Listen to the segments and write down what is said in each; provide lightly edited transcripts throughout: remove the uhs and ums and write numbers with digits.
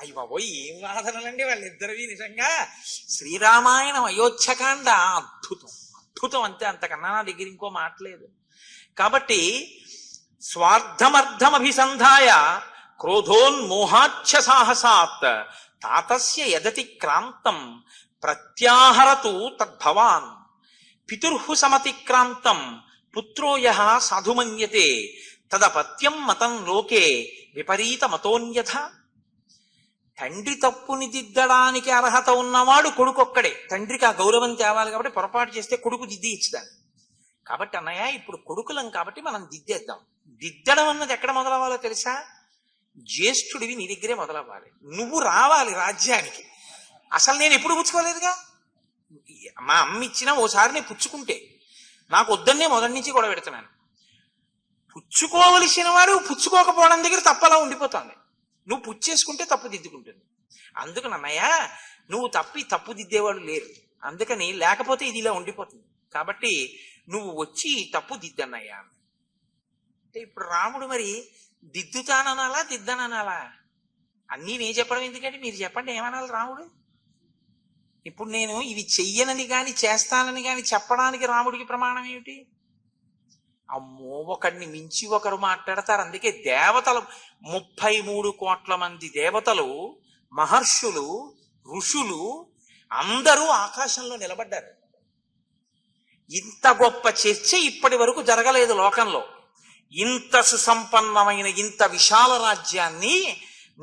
అయ్యి బాబోయ్, ఏం వాదనలండి వాళ్ళిద్దరివి. నిజంగా శ్రీరామాయణం అయోధ్యకాండ అద్భుతం, అద్భుతం అంతే, అంతకన్నా నా దగ్గర ఇంకో మాటలేదు. కాబట్టి స్వార్థమర్థమభిసంధాయ క్రోధోన్మోహాచ్ఛ సాహసాత్ తాతస్య యదతి క్రాంతం ప్రత్యాహరతు తద్భవాన్ పితుర్హు సమతిక్రాంతం పుత్రో యః సాధుమన్యతే తదపత్యం మతం లోకే విపరీత మతోన్యథ. తండ్రి తప్పుని దిద్దడానికి అర్హత ఉన్నవాడు కొడుకొక్కడే. తండ్రికి ఆ గౌరవం తేవాలి కాబట్టి పొరపాటు చేస్తే కొడుకు దిద్ది ఇచ్చుదాన్ని. కాబట్టి అన్నయ్య, ఇప్పుడు కొడుకులం కాబట్టి మనం దిద్దేద్దాం. దిద్దడం అన్నది ఎక్కడ మొదలవ్వాలో తెలుసా? జ్యేష్ఠుడివి నీ దగ్గరే మొదలవ్వాలి. నువ్వు రావాలి రాజ్యానికి. అసలు నేను ఎప్పుడు పుచ్చుకోలేదుగా. మా అమ్మ ఇచ్చినా ఓసారి నేను పుచ్చుకుంటే నాకు వద్దన్నే మొదటి నుంచి గొడవ పెడుతున్నాను. పుచ్చుకోవలసిన వాడు పుచ్చుకోకపోవడం దగ్గర తప్పలా ఉండిపోతుంది. నువ్వు పుచ్చేసుకుంటే తప్పు దిద్దుకుంటుంది. అందుకని అన్నయ్య, నువ్వు తప్పు దిద్దేవాడు లేరు. అందుకని లేకపోతే ఇది ఇలా ఉండిపోతుంది. కాబట్టి నువ్వు వచ్చి తప్పు దిద్దన్నయ్యా. అంటే ఇప్పుడు రాముడు మరి దిద్దుతాననాలా దిద్దననాలా? అన్నీ నేను చెప్పడం ఎందుకంటే మీరు చెప్పండి, ఏమనాలి రాముడు? ఇప్పుడు నేను ఇవి చెయ్యనని కాని చేస్తానని కాని చెప్పడానికి రాముడికి ప్రమాణం ఏమిటి? అమ్మో, ఒకడిని మించి ఒకరు మాట్లాడతారు. అందుకే దేవతలు 33 కోట్ల మంది దేవతలు, మహర్షులు, ఋషులు అందరూ ఆకాశంలో నిలబడ్డారు. ఇంత గొప్ప చర్చ ఇప్పటి వరకు జరగలేదు లోకంలో. ఇంత సుసంపన్నమైన ఇంత విశాల రాజ్యాన్ని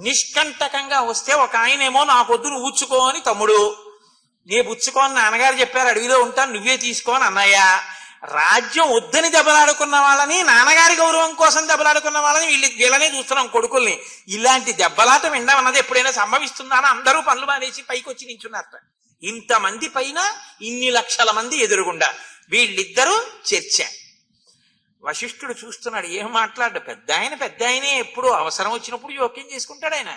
నిష్కంటకంగా వస్తే ఒక ఆయనేమో నాకొద్దు నువ్వు ఊచుకో అని తమ్ముడు, నే పుచ్చుకో అని నాన్నగారు చెప్పారు, అడవిలో ఉంటాను నువ్వే తీసుకో అని అన్నయ్య. రాజ్యం వద్దని దెబ్బలాడుకున్న వాళ్ళని, నాన్నగారి గౌరవం కోసం దెబ్బలాడుకున్న వాళ్ళని వీళ్ళనే చూస్తున్నాం కొడుకుల్ని. ఇలాంటి దెబ్బలాట వినడం అన్నది ఎప్పుడైనా సంభవిస్తుందా? అని అందరూ పనులు మానేసి పైకి వచ్చి నించున్నారట. ఇంతమంది పైన ఇన్ని లక్షల మంది ఎదురుగుండా వీళ్ళిద్దరూ చర్చ. వశిష్ఠుడు చూస్తున్నాడు, ఏం మాట్లాడు. పెద్ద ఆయనే ఎప్పుడు అవసరం వచ్చినప్పుడు జోక్యం చేసుకుంటాడు ఆయన.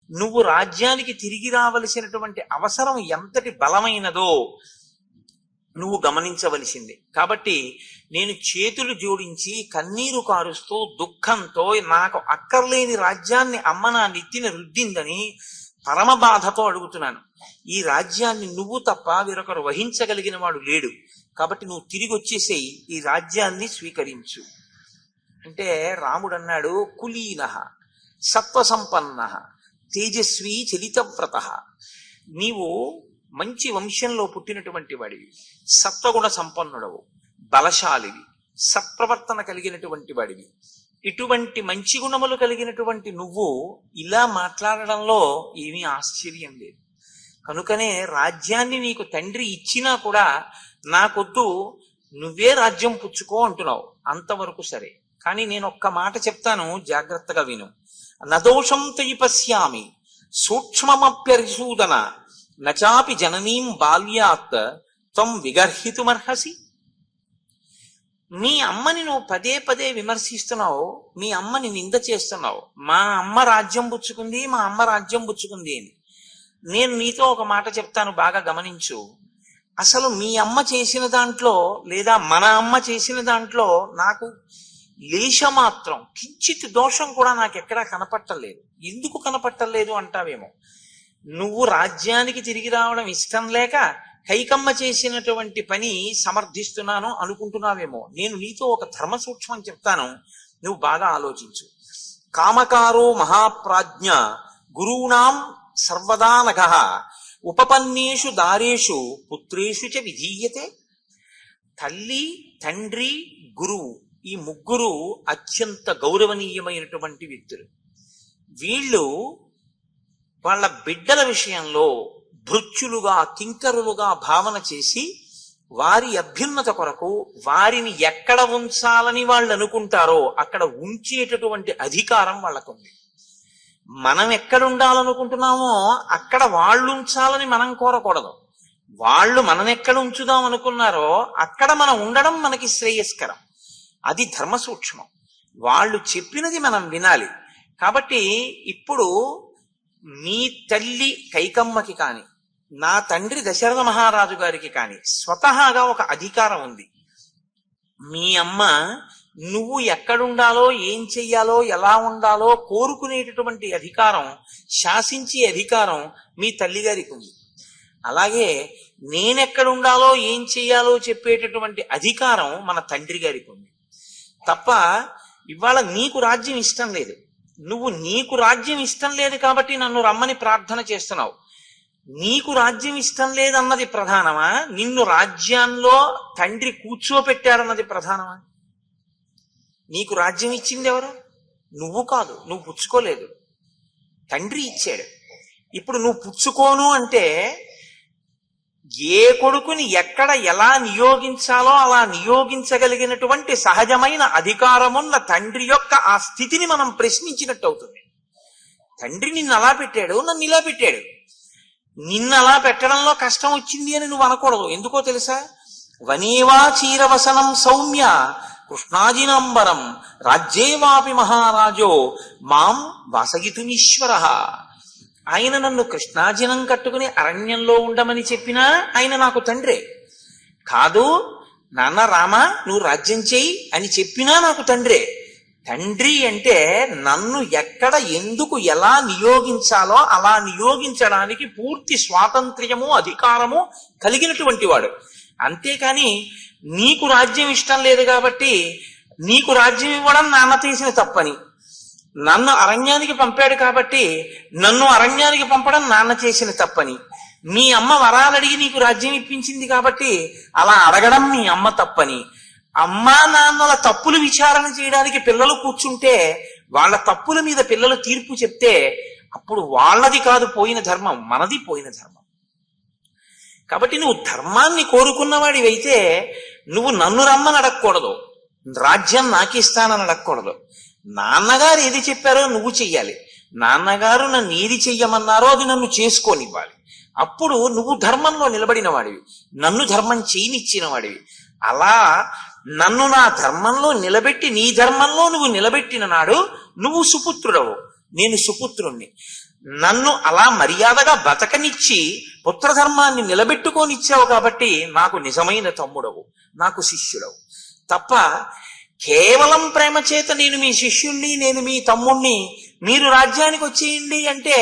నువ్వు రాజ్యానికి తిరిగి రావలసినటువంటి అవసరం ఎంతటి బలమైనదో నువ్వు గమనించవలసింది. కాబట్టి నేను చేతులు జోడించి కన్నీరు కారుస్తూ దుఃఖంతో నాకు అక్కర్లేని రాజ్యాన్ని అమ్మ నా నెత్తిన రుద్దిందని పరమ బాధతో అడుగుతున్నాను. ఈ రాజ్యాన్ని నువ్వు తప్ప వేరొకరు వహించగలిగిన వాడు లేడు. కాబట్టి నువ్వు తిరిగి వచ్చేసేయి, ఈ రాజ్యాన్ని స్వీకరించు అంటే రాముడు అన్నాడు, కులీనః సత్వసంపన్నః తేజస్వీ చలితవ్రత. నీవు మంచి వంశంలో పుట్టినటువంటి వాడివి, సత్వగుణ సంపన్నుడవు, బలశాలివి, సత్ప్రవర్తన కలిగినటువంటి వాడివి. ఇటువంటి మంచి గుణములు కలిగినటువంటి నువ్వు ఇలా మాట్లాడడంలో ఏమీ ఆశ్చర్యం లేదు. కనుకనే రాజ్యాన్ని నీకు తండ్రి ఇచ్చినా కూడా నాకొద్దు, నువ్వే రాజ్యం పుచ్చుకో అంటున్నావు. అంతవరకు సరే, కానీ నేను ఒక్క మాట చెప్తాను, జాగ్రత్తగా విను. నదోషం తయి పశ్యామి సూక్ష్మమప్యరిసూదన నచాపి జననీం బాల్యాత్ త్వం విగర్హితుమర్హసి. మీ అమ్మని నువ్వు పదే పదే విమర్శిస్తున్నావు, మీ అమ్మని నింద చేస్తున్నావు. మా అమ్మ రాజ్యం పుచ్చుకుంది, మా అమ్మ రాజ్యం పుచ్చుకుంది అని. నేను నీతో ఒక మాట చెప్తాను, బాగా గమనించు. అసలు మీ అమ్మ చేసిన దాంట్లో లేదా మన అమ్మ చేసిన దాంట్లో నాకు లేశమాత్రం కించిత్ దోషం కూడా నాకెక్కడా కనపట్టలేదు. ఎందుకు కనపట్టలేదు అంటావేమో. నువ్వు రాజ్యానికి తిరిగి రావడం ఇష్టం లేక కైకమ్మ చేసినటువంటి పని సమర్థిస్తున్నాను అనుకుంటున్నావేమో. నేను నీతో ఒక ధర్మ సూక్ష్మం చెప్తాను, నువ్వు బాగా ఆలోచించు. కామకారో మహాప్రాజ్ఞ గురూణాం సర్వదా నఘః ఉపపన్నేషు దారేషు పుత్రేషు చ విధీయతే. తల్లి, తండ్రి, గురువు, ఈ ముగ్గురు అత్యంత గౌరవనీయమైనటువంటి వ్యక్తులు. వీళ్ళు వాళ్ళ బిడ్డల విషయంలో భృత్యులుగా, కింకరులుగా భావన చేసి వారి అభ్యున్నత కొరకు వారిని ఎక్కడ ఉంచాలని వాళ్ళు అనుకుంటారో అక్కడ ఉంచేటటువంటి అధికారం వాళ్ళకుంది. మనం ఎక్కడ ఉండాలనుకుంటున్నామో అక్కడ వాళ్ళు ఉంచాలని మనం కోరకూడదు. వాళ్ళు మనం ఎక్కడ ఉంచుదాం అనుకున్నారో అక్కడ మనం ఉండడం మనకి శ్రేయస్కరం. అది ధర్మ సూక్ష్మం. వాళ్ళు చెప్పినది మనం వినాలి. కాబట్టి ఇప్పుడు మీ తల్లి కైకమ్మకి కానీ, నా తండ్రి దశరథ మహారాజు గారికి కానీ స్వతహాగా ఒక అధికారం ఉంది. మీ అమ్మ నువ్వు ఎక్కడుండాలో, ఏం చెయ్యాలో, ఎలా ఉండాలో కోరుకునేటటువంటి అధికారం, శాసించే అధికారం మీ తల్లిగారికి ఉంది. అలాగే నేనెక్కడుండాలో, ఏం చెయ్యాలో చెప్పేటటువంటి అధికారం మన తండ్రి గారికి ఉంది. తప్ప ఇవాళ నీకు రాజ్యం ఇష్టం లేదు, నీకు రాజ్యం ఇష్టం లేదు కాబట్టి నన్ను రమ్మని ప్రార్థన చేస్తున్నావు. నీకు రాజ్యం ఇష్టం లేదన్నది ప్రధానమా, నిన్ను రాజ్యాల్లో తండ్రి కూర్చోపెట్టాడన్నది ప్రధానమా? నీకు రాజ్యం ఇచ్చింది ఎవరు? నువ్వు కాదు, నువ్వు పుచ్చుకోలేదు, తండ్రి ఇచ్చాడు. ఇప్పుడు నువ్వు పుచ్చుకోను అంటే ఏ కొడుకుని ఎక్కడ ఎలా నియోగించాలో అలా నియోగించగలిగినటువంటి సహజమైన అధికారమున్న తండ్రి యొక్క ఆ స్థితిని మనం ప్రశ్నించినట్టు అవుతుంది. తండ్రి నిన్ను అలా పెట్టాడు, నన్ను ఇలా పెట్టాడు. నిన్ను అలా పెట్టడంలో కష్టం వచ్చింది అని నువ్వు అనకూడదు. ఎందుకో తెలుసా? వనేవా చీరవసనం సౌమ్య కృష్ణాజినంబరం రాజ్యేవాపి మహారాజో మాం వాసగితుమీశ్వర. ఆయన నన్ను కృష్ణాజినం కట్టుకుని అరణ్యంలో ఉండమని చెప్పినా ఆయన నాకు తండ్రే. కాదు నాన్న రామ నువ్వు రాజ్యం చెయ్యి అని చెప్పినా నాకు తండ్రే. తండ్రి అంటే నన్ను ఎక్కడ ఎందుకు ఎలా నియోగించాలో అలా నియోగించడానికి పూర్తి స్వాతంత్ర్యము అధికారము కలిగినటువంటి వాడు. అంతేకాని నీకు రాజ్యం ఇష్టం లేదు కాబట్టి నీకు రాజ్యం ఇవ్వడం నాన్న చేసిన తప్పని, నన్ను అరణ్యానికి పంపాడు కాబట్టి నన్ను అరణ్యానికి పంపడం నాన్న చేసిన తప్పని, మీ అమ్మ వరాలడిగి నీకు రాజ్యం ఇప్పించింది కాబట్టి అలా అడగడం మీ అమ్మ తప్పని, అమ్మా నాన్నల తప్పులు విచారణ చేయడానికి పిల్లలు కూర్చుంటే వాళ్ళ తప్పుల మీద పిల్లలు తీర్పు చెప్తే అప్పుడు వాళ్ళది కాదు పోయిన ధర్మం, మనది పోయిన ధర్మం. కాబట్టి నువ్వు ధర్మాన్ని కోరుకున్నవాడివైతే నువ్వు నన్ను రమ్మని అడగకూడదు, రాజ్యం నాకిస్తానని అడగకూడదు. నాన్నగారు ఏది చెప్పారో నువ్వు చెయ్యాలి. నాన్నగారు నన్ను ఏది చెయ్యమన్నారో అది నన్ను చేసుకోనివ్వాలి. అప్పుడు నువ్వు ధర్మంలో నిలబడిన వాడివి, నన్ను ధర్మం చేయనిచ్చిన వాడివి. అలా నన్ను నా ధర్మంలో నిలబెట్టి నీ ధర్మంలో నువ్వు నిలబెట్టిన నాడు నువ్వు సుపుత్రుడవు, నేను సుపుత్రుణ్ణి. నన్ను అలా మర్యాదగా బతకనిచ్చి పుత్రధర్మాన్ని నిలబెట్టుకోనిచ్చావు కాబట్టి నాకు నిజమైన తమ్ముడవు, నాకు శిష్యుడవు. తప్ప కేవలం ప్రేమ చేత నేను మీ శిష్యుణ్ణి, నేను మీ తమ్ముణ్ణి, మీరు రాజ్యానికి వచ్చేయండి అంటే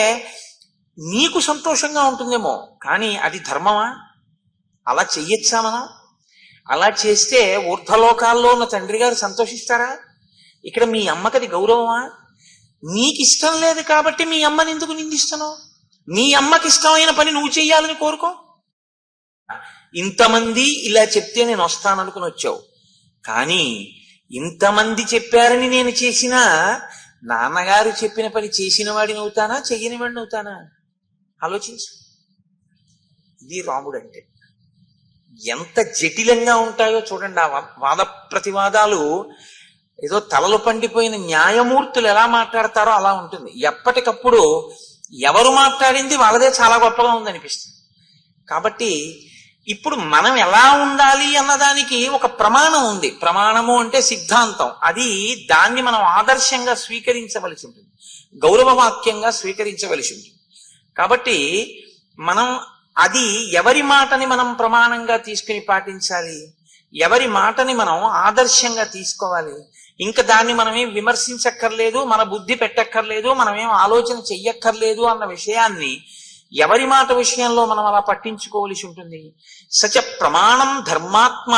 నీకు సంతోషంగా ఉంటుందేమో, కానీ అది ధర్మమా? అలా చెయ్యొచ్చా మనం? అలా చేస్తే ఊర్ధ్వలోకాల్లో ఉన్న తండ్రి గారు సంతోషిస్తారా? ఇక్కడ మీ అమ్మకది గౌరవమా? నీకు ఇష్టం లేదు కాబట్టి మీ అమ్మని ఎందుకు నిందిస్తున్నావు? నీ అమ్మకి ఇష్టమైన పని నువ్వు చెయ్యాలని కోరుకో. ఇంతమంది ఇలా చెప్తే నేను వస్తాననుకుని వచ్చావు, కానీ ఇంతమంది చెప్పారని నేను చేసినా నాన్నగారు చెప్పిన పని చేసిన వాడిని అవుతానా, చెయ్యని వాడిని అవుతానా? ఆలోచించు. ఇది రాముడు అంటే ఎంత జటిలంగా ఉంటాయో చూడండి. ఆ వాద ప్రతివాదాలు ఏదో తలలు పండిపోయిన న్యాయమూర్తులు ఎలా మాట్లాడతారో అలా ఉంటుంది. ఎప్పటికప్పుడు ఎవరు మాట్లాడింది వాళ్ళదే చాలా గొప్పగా ఉందనిపిస్తుంది. కాబట్టి ఇప్పుడు మనం ఎలా ఉండాలి అన్నదానికి ఒక ప్రమాణం ఉంది. ప్రమాణము అంటే సిద్ధాంతం. అది దాన్ని మనం ఆదర్శంగా స్వీకరించవలసి ఉంటుంది, గౌరవవాక్యంగా స్వీకరించవలసి ఉంటుంది. కాబట్టి మనం అది ఎవరి మాటని మనం ప్రమాణంగా తీసుకుని పాటించాలి, ఎవరి మాటని మనం ఆదర్శంగా తీసుకోవాలి. ఇంకా దాన్ని మనమేం విమర్శించక్కర్లేదు, మన బుద్ధి పెట్టక్కర్లేదు, మనమేం ఆలోచన చెయ్యక్కర్లేదు అన్న విషయాన్ని ఎవరి మాట విషయంలో మనం అలా పట్టించుకోవలసి ఉంటుంది. సచ ప్రమాణం ధర్మాత్మ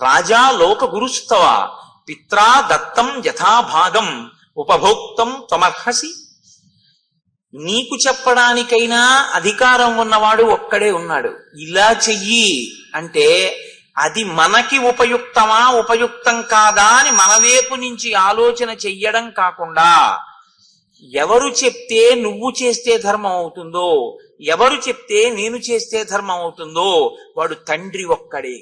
రాజా లోక గురుస్తవ పిత్రా దత్తం యథాభాగం ఉపభోక్తం త్వమర్హసి. నీకు చెప్పడానికైనా అధికారం ఉన్నవాడు ఒక్కడే ఉన్నాడు. ఇలా చెయ్యి అంటే అది మనకి ఉపయుక్తమా ఉపయుక్తం కాదా అని మన వైపు నుంచి ఆలోచన చెయ్యడం కాకుండా, ఎవరు చెప్తే నువ్వు చేస్తే ధర్మం అవుతుందో, ఎవరు చెప్తే నేను చేస్తే ధర్మం అవుతుందో వాడు తండ్రి ఒక్కడే.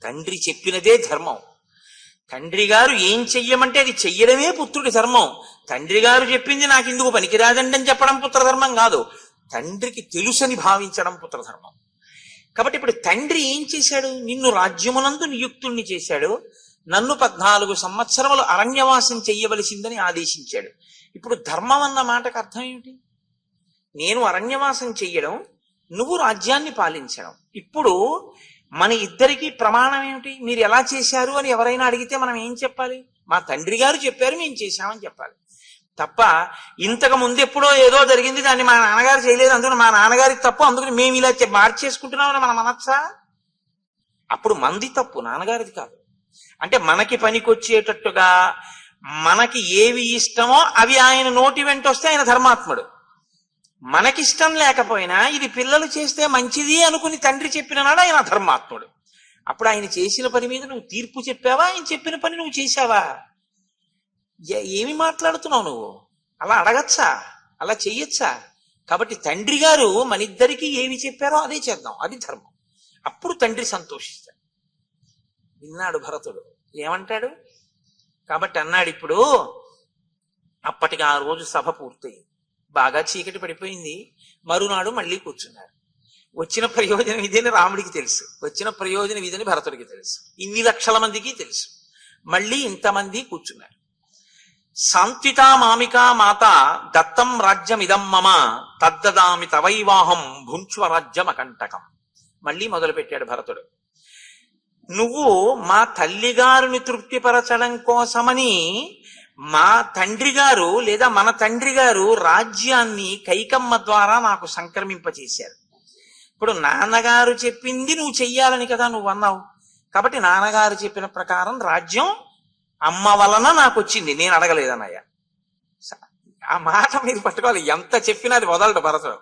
తండ్రి చెప్పినదే ధర్మం. తండ్రి గారు ఏం చెయ్యమంటే అది చెయ్యడమే పుత్రుడి ధర్మం. తండ్రి గారు చెప్పింది నాకు ఇందుకు పనికిరాదండి అని చెప్పడం పుత్రధర్మం కాదు, తండ్రికి తెలుసని భావించడం పుత్రధర్మం. కాబట్టి ఇప్పుడు తండ్రి ఏం చేశాడు? నిన్ను రాజ్యమునందు నియుక్తుణ్ణి చేశాడు, నన్ను 14 సంవత్సరములు అరణ్యవాసం చెయ్యవలసిందని ఆదేశించాడు. ఇప్పుడు ధర్మం అన్న మాటకు అర్థం ఏమిటి? నేను అరణ్యవాసం చెయ్యడం, నువ్వు రాజ్యాన్ని పాలించడం. ఇప్పుడు మన ఇద్దరికి ప్రమాణం ఏమిటి? మీరు ఎలా చేశారు అని ఎవరైనా అడిగితే మనం ఏం చెప్పాలి? మా తండ్రి గారు చెప్పారు, మేము చేశామని చెప్పాలి తప్ప ఇంతకు ముందు ఎప్పుడో ఏదో జరిగింది, దాన్ని మా నాన్నగారు చేయలేదు, అందుకని మా నాన్నగారికి తప్పు, అందుకని మేము ఇలా మార్చేసుకుంటున్నామని మనం అనొచ్చా? అప్పుడు మంది తప్పు, నాన్నగారిది కాదు. అంటే మనకి పనికొచ్చేటట్టుగా మనకి ఏవి ఇష్టమో అవి ఆయన నోటి వెంట వస్తే ఆయన ధర్మాత్ముడు. మనకిష్టం లేకపోయినా ఇది పిల్లలు చేస్తే మంచిది అనుకుని తండ్రి చెప్పిన నాడు ఆయన ధర్మాత్ముడు. అప్పుడు ఆయన చేసిన పని మీద నువ్వు తీర్పు చెప్పావా? ఆయన చెప్పిన పని నువ్వు చేశావా? ఏమి మాట్లాడుతున్నావు నువ్వు? అలా అడగచ్చా? అలా చెయ్యొచ్చా? కాబట్టి తండ్రి గారు మన ఇద్దరికి ఏమి చెప్పారో అదే చేద్దాం, అది ధర్మం. అప్పుడు తండ్రి సంతోషిస్తాడు. విన్నాడు భరతుడు, ఏమంటాడు? కాబట్టి అన్నాడు, ఇప్పుడు అప్పటికి ఆ రోజు సభ పూర్తయింది, బాగా చీకటి పడిపోయింది. మరునాడు మళ్ళీ కూర్చున్నారు. వచ్చిన ప్రయోజనం ఇదని రాముడికి తెలుసు, వచ్చిన ప్రయోజనం ఇదని భరతుడికి తెలుసు, ఇన్ని లక్షల మందికి తెలుసు. మళ్ళీ ఇంతమంది కూర్చున్నారు. సాంత్వితా మామికా మాత దత్తం రాజ్యం ఇదం మమ తద్దదామి తవైవాహం భుంచ్వ రాజ్యం అకంటకం. మళ్ళీ మొదలు పెట్టాడు భరతుడు. నువ్వు మా తల్లిగారిని తృప్తిపరచడం కోసమని మా తండ్రి గారు లేదా మన తండ్రి గారు రాజ్యాన్ని కైకమ్మ ద్వారా నాకు సంక్రమింపచేశారు. ఇప్పుడు నాన్నగారు చెప్పింది నువ్వు చెయ్యాలని కదా నువ్వు అన్నావు. కాబట్టి నాన్నగారు చెప్పిన ప్రకారం రాజ్యం అమ్మ వలన నాకు వచ్చింది, నేను అడగలేదన్నయ్య. ఆ మాట మీరు పట్టుకోవాలి, ఎంత చెప్పినా అది వదలడు భరతుడు.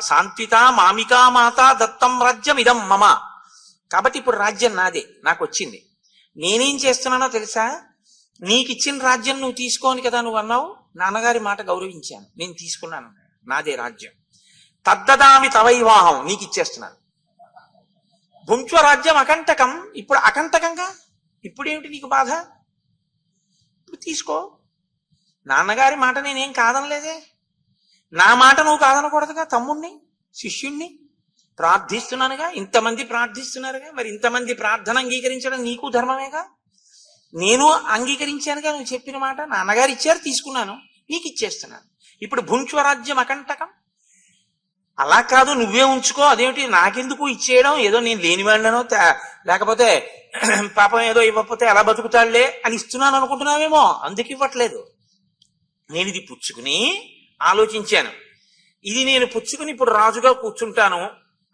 సాంత్విత మామికా మాత దత్తం రాజ్యం ఇదం మమ. కాబట్టి ఇప్పుడు రాజ్యం నాదే, నాకు వచ్చింది. నేనేం చేస్తున్నానో తెలుసా? నీకు ఇచ్చిన రాజ్యం నువ్వు తీసుకోని కదా నువ్వు అన్నావు. నాన్నగారి మాట గౌరవించాను, నేను తీసుకున్నాను, నాదే రాజ్యం. తద్దదామి తవైవాహం, నీకు ఇచ్చేస్తున్నాను. భుంచ్వ రాజ్యం అకంటకం, ఇప్పుడు అకంటకంగా ఇప్పుడేమిటి నీకు బాధ? ఇప్పుడు తీసుకో. నాన్నగారి మాట నేనేం కాదనలేదే, నా మాట నువ్వు కాదనకూడదుగా. తమ్ముణ్ణి శిష్యుణ్ణి ప్రార్థిస్తున్నానుగా, ఇంతమంది ప్రార్థిస్తున్నారుగా, మరి ఇంతమంది ప్రార్థన అంగీకరించడం నీకు ధర్మమేగా. నేను అంగీకరించానుగా నువ్వు చెప్పిన మాట. నాన్నగారు ఇచ్చారు, తీసుకున్నాను, నీకు ఇచ్చేస్తున్నాను. ఇప్పుడు భుంచ్వరాజ్యం అకంటకం. అలా కాదు, నువ్వే ఉంచుకో. అదేమిటి నాకెందుకు ఇచ్చేయడం? ఏదో నేను లేనివాడినో లేకపోతే పాపం ఏదో ఇవ్వకపోతే ఎలా బతుకుతాడులే అని ఇస్తున్నాను అనుకుంటున్నావేమో, అందుకు ఇవ్వట్లేదు. నేను ఇది పుచ్చుకుని ఆలోచించాను, ఇది నేను పుచ్చుకుని ఇప్పుడు రాజుగా కూర్చుంటాను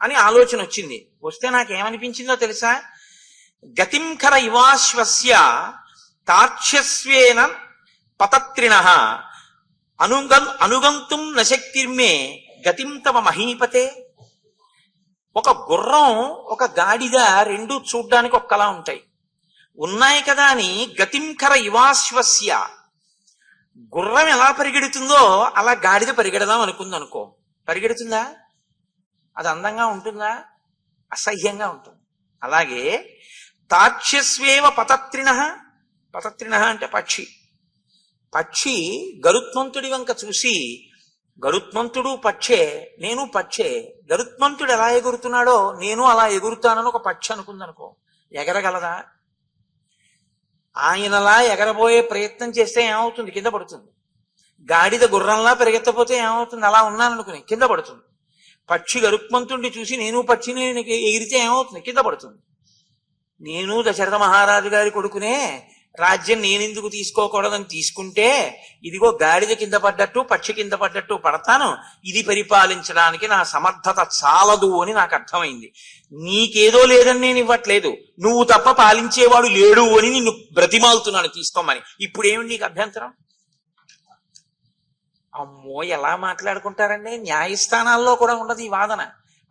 అని ఆలోచన వచ్చింది. వస్తే నాకేమనిపించిందో తెలుసా? గతింకర ఇవాశ్వస్య తార్క్ష్యస్వేన పతత్రిణ అనుగంతుం నశక్తిర్మే గతిం తమ మహీపతే. ఒక గుర్రం ఒక గాడిద రెండు చూడ్డానికి ఒక్కలా ఉంటాయి, ఉన్నాయి కదా అని గతింకర ఇవాశ్వస్య, గుర్రం ఎలా పరిగెడుతుందో అలా గాడిద పరిగెడదాం అనుకుందనుకో, పరిగెడుతుందా? అది అందంగా ఉంటుందా? అసహ్యంగా ఉంటుంది. అలాగే తార్క్ష్యస్వేవ పతత్రిణ, పతత్రిణ అంటే పక్షి. పక్షి గరుత్మంతుడి వంక చూసి, గరుత్మంతుడు పక్షే, నేను పక్షే, గరుత్మంతుడు ఎలా ఎగురుతున్నాడో నేను అలా ఎగురుతానని ఒక పక్షి అనుకుందనుకో, ఎగరగలదా? ఆయనలా ఎగరబోయే ప్రయత్నం చేస్తే ఏమవుతుంది? కింద పడుతుంది. గాడిద గుర్రంలా పరిగెత్తపోతే ఏమవుతుంది? అలా ఉన్నాననుకుని కింద పడుతుంది. పక్షి గరుత్మంతుడిని చూసి నేను పక్షిని ఎగిరితే ఏమవుతుంది? కింద పడుతుంది. నేను దశరథ మహారాజు గారి కొడుకునే, రాజ్యం నేనెందుకు తీసుకోకూడదని తీసుకుంటే ఇదిగో గాడిద కింద పడ్డట్టు పక్షి కింద పడ్డట్టు పడతాను, ఇది పరిపాలించడానికి నా సమర్థత చాలదు అని నాకు అర్థమైంది. నీకేదో లేదని నేను ఇవ్వట్లేదు, నువ్వు తప్ప పాలించేవాడు లేడు అని నిన్ను బ్రతిమాలుతున్నాను తీసుకోమని. ఇప్పుడేమి నీకు అభ్యంతరం? అమ్మో, ఎలా మాట్లాడుకుంటారండి! న్యాయస్థానాల్లో కూడా ఉండదు ఈ వాదన.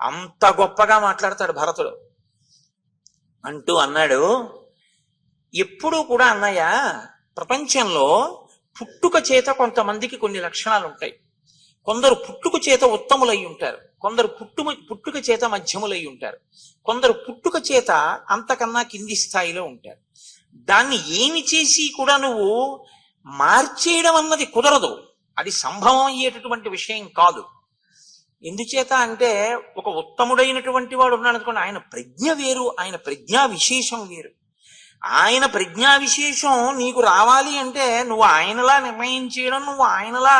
అంత గొప్పగా మాట్లాడతాడు భరతుడు. అంటూ అన్నాడు, ఎప్పుడూ కూడా అన్నయ్య, ప్రపంచంలో పుట్టుక చేత కొంతమందికి కొన్ని లక్షణాలు ఉంటాయి. కొందరు పుట్టుక చేత ఉత్తములై ఉంటారు, కొందరు పుట్టుక చేత మధ్యములై ఉంటారు, కొందరు పుట్టుక చేత అంతకన్నా కింది స్థాయిలో ఉంటారు. దాన్ని ఏమి చేసి కూడా నువ్వు మార్చేయడం అన్నది కుదరదు, అది సంభవం అయ్యేటటువంటి విషయం కాదు. ఎందుచేత అంటే ఒక ఉత్తముడైనటువంటి వాడు ఉన్నాడు అనుకోండి, ఆయన ప్రజ్ఞ వేరు, ఆయన ప్రజ్ఞా విశేషం వేరు. ఆయన ప్రజ్ఞా విశేషం నీకు రావాలి అంటే నువ్వు ఆయనలా నిర్ణయం చేయడం, నువ్వు ఆయనలా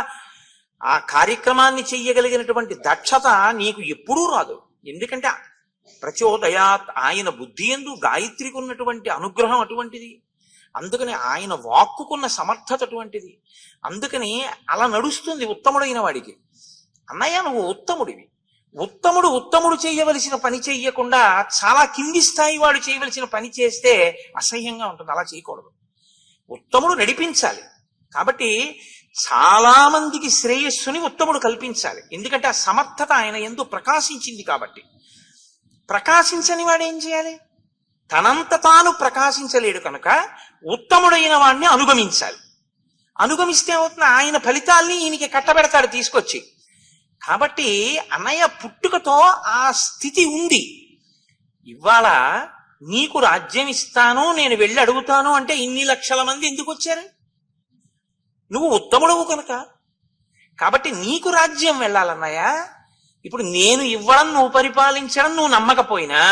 ఆ కార్యక్రమాన్ని చెయ్యగలిగినటువంటి దక్షత నీకు ఎప్పుడూ రాదు. ఎందుకంటే ప్రచోదయాత్, ఆయన బుద్ధి యందు గాయత్రికి ఉన్నటువంటి అనుగ్రహం అటువంటిది, అందుకని ఆయన వాక్కుకున్న సమర్థత అటువంటిది, అందుకని అలా నడుస్తుంది ఉత్తముడైన వాడికి. అన్నయ్య నువ్వు ఉత్తముడివి, ఉత్తముడు చేయవలసిన పని చెయ్యకుండా చాలా కింది స్థాయి వాడు చేయవలసిన పని చేస్తే అసహ్యంగా ఉంటుంది. అలా చేయకూడదు. ఉత్తముడు నడిపించాలి. కాబట్టి చాలా మందికి శ్రేయస్సుని ఉత్తముడు కల్పించాలి. ఎందుకంటే ఆ సమర్థత ఆయన యందు ప్రకాశించింది. కాబట్టి ప్రకాశించని వాడు ఏం చేయాలి? తనంత తాను ప్రకాశించలేడు కనుక ఉత్తముడైన వాడిని అనుగమించాలి. అనుగమిస్తే అవుతున్న ఆయన ఫలితాల్ని ఈయనకి కట్టబెడతాడు తీసుకొచ్చి. కాబట్టి అన్నయ్య పుట్టుకతో ఆ స్థితి ఉంది. ఇవాళ నీకు రాజ్యం ఇస్తాను, నేను వెళ్ళి అడుగుతాను అంటే ఇన్ని లక్షల మంది ఎందుకు వచ్చారు? నువ్వు ఉత్తముడవు కనుక. కాబట్టి నీకు రాజ్యం వెళ్ళాలన్నయ్య. ఇప్పుడు నేను ఇవ్వడం, నువ్వు పరిపాలించడం నువ్వు నమ్మకపోయినా,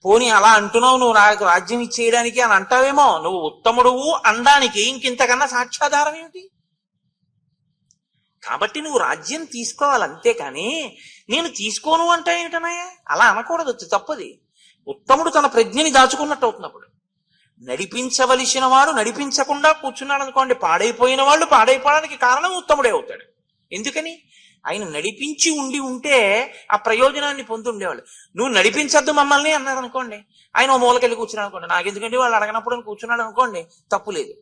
పోనీ అలా అంటున్నావు నువ్వు నాకు రాజ్యం ఇచ్చేయడానికి అని అంటావేమో. నువ్వు ఉత్తముడువు అనడానికి ఇంకింతకన్నా సాక్ష్యాధారం ఏమిటి? కాబట్టి నువ్వు రాజ్యం తీసుకోవాలి, అంతేకాని నేను తీసుకోను అంటే ఏమిటనయ్యా? అలా అనకూడదు, తప్పది. ఉత్తముడు తన ప్రజ్ఞని దాచుకున్నట్టు అవుతున్నప్పుడు. నడిపించవలసిన వాడు నడిపించకుండా కూర్చున్నాడు అనుకోండి, పాడైపోయిన వాళ్ళు పాడైపోవడానికి కారణం ఉత్తముడే అవుతాడు. ఎందుకని? ఆయన నడిపించి ఉంటే ఆ ప్రయోజనాన్ని పొంది ఉండేవాళ్ళు. నువ్వు నడిపించద్దు మమ్మల్ని అన్నారు అనుకోండి, ఆయన ఓ మూలకెళ్ళి కూర్చున్నాడు అనుకోండి, నాకెందుకంటే వాళ్ళు అడగనప్పుడు కూర్చున్నాడు అనుకోండి, తప్పులేదు.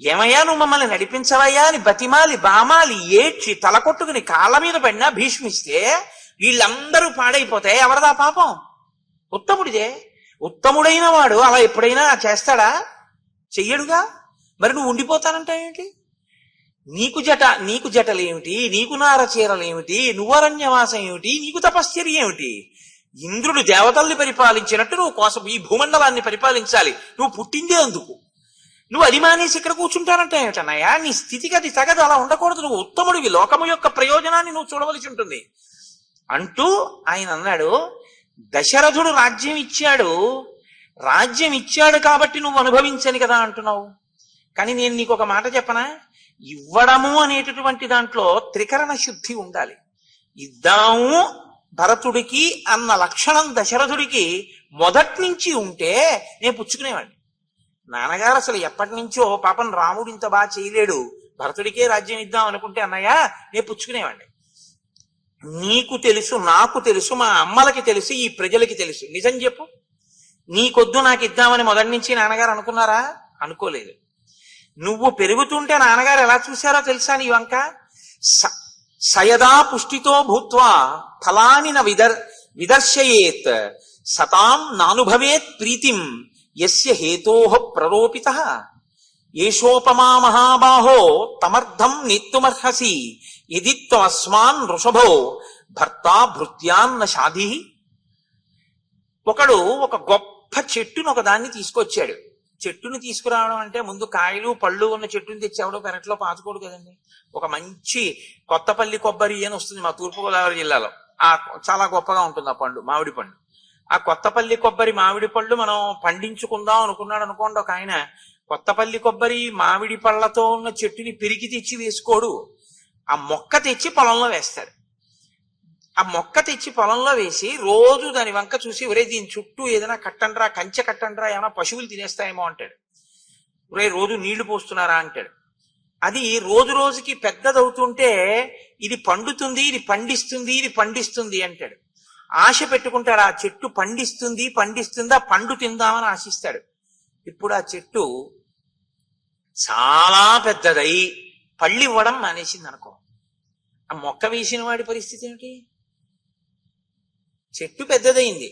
ఏమయ్యా నువ్వు మమ్మల్ని నడిపించవయ్యా అని బతిమాలి బామాలి ఏడ్చి తలకొట్టుకుని కాళ్ళ మీద పడినా భీష్మిస్తే వీళ్ళందరూ పాడైపోతే ఎవరిదా పాపం? ఉత్తముడిదే. ఉత్తముడైన వాడు అలా ఎప్పుడైనా చేస్తాడా? చెయ్యడుగా. మరి నువ్వు ఉండిపోతానంటే ఏంటి? నీకు జటలేమిటి, నీకు నార చీరలేమిటి, నువ్వు అరణ్యవాసం ఏమిటి, నీకు తపశ్చర్య ఏమిటి? ఇంద్రుడు దేవతల్ని పరిపాలించినట్టు నువ్వు కోసం ఈ భూమండలాన్ని పరిపాలించాలి. నువ్వు పుట్టిందే అందుకు. నువ్వు అది మానేసి ఇక్కడ కూర్చుంటానంటే ఏమిటన్నయ్యా? నీ స్థితిగతి తగదు, అలా ఉండకూడదు. నువ్వు ఉత్తముడివి, లోకము యొక్క ప్రయోజనాన్ని నువ్వు చూడవలసి ఉంటుంది అంటూ ఆయన అన్నాడు. దశరథుడు రాజ్యం ఇచ్చాడు కాబట్టి నువ్వు అనుభవించని కదా అంటున్నావు. కానీ నేను నీకు ఒక మాట చెప్పనా? ఇవ్వడము అనేటటువంటి దాంట్లో త్రికరణ శుద్ధి ఉండాలి. ఇద్దాము భరతుడికి అన్న లక్షణం దశరథుడికి మొదటి నుంచి ఉంటే నేను పుచ్చుకునేవాడిని. నాన్నగారు అసలు ఎప్పటి నుంచో పాపం రాముడు ఇంత బాగా చేయలేడు, భరతుడికే రాజ్యం ఇద్దాం అనుకుంటే అన్నయ్య నేను పుచ్చుకునేవాడిని. నీకు తెలుసు, నాకు తెలుసు, మా అమ్మలకి తెలుసు, ఈ ప్రజలకి తెలుసు. నిజం చెప్పు, నీకొద్దు నాకు ఇద్దామని మొదటి నుంచి నాన్నగారు అనుకున్నారా? అనుకోలేదు. నువ్వు పెరుగుతుంటే నాన్నగారు ఎలా చూశారో తెలుసా నీ వంక? సయదా పుష్టితో భూత్వా ఫలాని విదర్శయేత్ సతాం నానుభవేత్ ప్రీతిం యస్య హేతోః ప్రరోపితః ఏషోపమా మహాబాహో తమర్థం నేత్తుమర్హసి యది త్వస్మాన్ వృషభో భర్తా భృత్యాన్న షాధి. ఒకడు ఒక గొప్ప చెట్టును ఒకదాన్ని తీసుకొచ్చాడు. చెట్టుని తీసుకురావడం అంటే ముందు కాయలు పళ్ళు ఉన్న చెట్టుని తెచ్చేవాడు పెరట్లో పాతుకోడు కదండి. ఒక మంచి కొత్తపల్లి కొబ్బరి అని వస్తుంది మా తూర్పుగోదావరి జిల్లాలో. చాలా గొప్పగా ఉంటుంది ఆ పండు, మామిడి పండు. ఆ కొత్తపల్లి కొబ్బరి మామిడి పళ్ళు మనం పండించుకుందాం అనుకున్నాడు అనుకోండి ఒక ఆయన. కొత్తపల్లి కొబ్బరి మామిడి పళ్ళతో ఉన్న చెట్టుని పెరికి తెచ్చి వేసుకోడు, ఆ మొక్క తెచ్చి పొలంలో వేస్తాడు. ఆ మొక్క తెచ్చి పొలంలో వేసి రోజు దాని వంక చూసి, ఒరే దీని చుట్టూ ఏదైనా కట్టండ్రా, కంచె కట్టండ్రా, ఏమైనా పశువులు తినేస్తాయేమో అంటాడు. ఒరే రోజు నీళ్లు పోస్తున్నారా అంటాడు. అది రోజు రోజుకి పెద్దదవుతుంటే ఇది పండుతుంది, ఇది పండిస్తుంది అంటాడు. ఆశ పెట్టుకుంటాడు. ఆ చెట్టు పండిస్తుందా, పండు తిందామని ఆశిస్తాడు. ఇప్పుడు ఆ చెట్టు చాలా పెద్దదై పళ్ళు ఇవ్వడం మానేసింది అనుకో, ఆ మొక్క వేసిన వాడి పరిస్థితి ఏమిటి? చెట్టు పెద్దదైంది,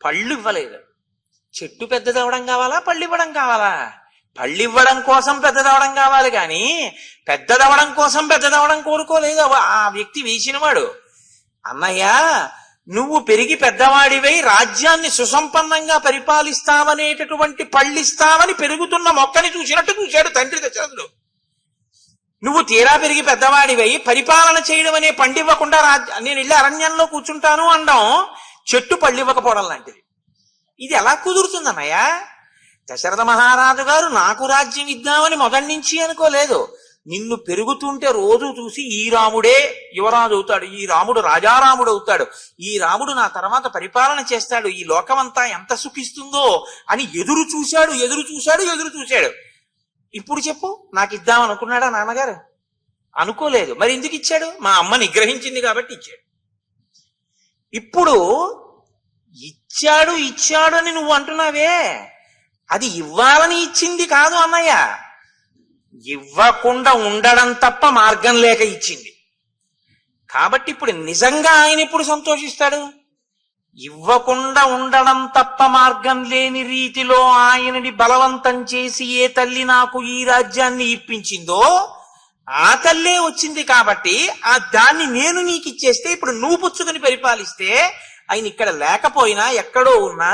పళ్ళు ఇవ్వలేదు. చెట్టు పెద్దదవడం కావాలా, పళ్ళు ఇవ్వడం కావాలా? పళ్ళు ఇవ్వడం కోసం పెద్దదవడం కావాలి, కానీ పెద్దదవడం కోసం పెద్దదవడం కోరుకోలేదు ఆ వ్యక్తి వేసినవాడు. అన్నయ్య నువ్వు పెరిగి పెద్దవాడివై రాజ్యాన్ని సుసంపన్నంగా పరిపాలిస్తావనేటటువంటి పళ్ళిస్తావని పెరుగుతున్న మొక్కని చూసినట్టు చూశాడు తండ్రి దశరథుడు. నువ్వు తీరా పెరిగి పెద్దవాడివై పరిపాలన చేయడం అనే పండివ్వకుండా నేను వెళ్ళి అరణ్యంలో కూర్చుంటాను అనడం చెట్టు పళ్ళివ్వకపోవడం లాంటిది. ఇది ఎలా కుదురుతుందన్నయ్యా? దశరథ మహారాజు గారు నాకు రాజ్యం ఇద్దామని మొదటి నుంచి అనుకోలేదు. నిన్ను పెరుగుతుంటే రోజు చూసి ఈ రాముడే యువరాజు అవుతాడు, ఈ రాముడు రాజారాముడు అవుతాడు, ఈ రాముడు నా తర్వాత పరిపాలన చేస్తాడు, ఈ లోకమంతా ఎంత సుఖిస్తుందో అని ఎదురు చూశాడు ఎదురు చూశాడు ఎదురు చూశాడు. ఇప్పుడు చెప్పు, నాకు ఇద్దామనుకున్నాడా నాన్నగారు? అనుకోలేదు. మరి ఎందుకు ఇచ్చాడు? మా అమ్మ నిగ్రహించింది కాబట్టి ఇచ్చాడు. ఇప్పుడు ఇచ్చాడు ఇచ్చాడు అని నువ్వు అంటున్నావే, అది ఇవ్వాలని ఇచ్చింది కాదు అన్నయ్య, ఇవ్వకుండా ఉండడం తప్ప మార్గం లేక ఇచ్చింది. కాబట్టి ఇప్పుడు నిజంగా ఆయన ఎప్పుడు సంతోషిస్తాడు? ఇవ్వకుండా ఉండడం తప్ప మార్గం లేని రీతిలో ఆయనని బలవంతం చేసి ఏ తల్లి నాకు ఈ రాజ్యాన్ని ఇప్పించిందో ఆ తల్లే వచ్చింది కాబట్టి దాన్ని నేను నీకు ఇచ్చేస్తే ఇప్పుడు నువ్వు పుచ్చుకుని పరిపాలిస్తే ఆయన ఇక్కడ లేకపోయినా ఎక్కడో ఉన్నా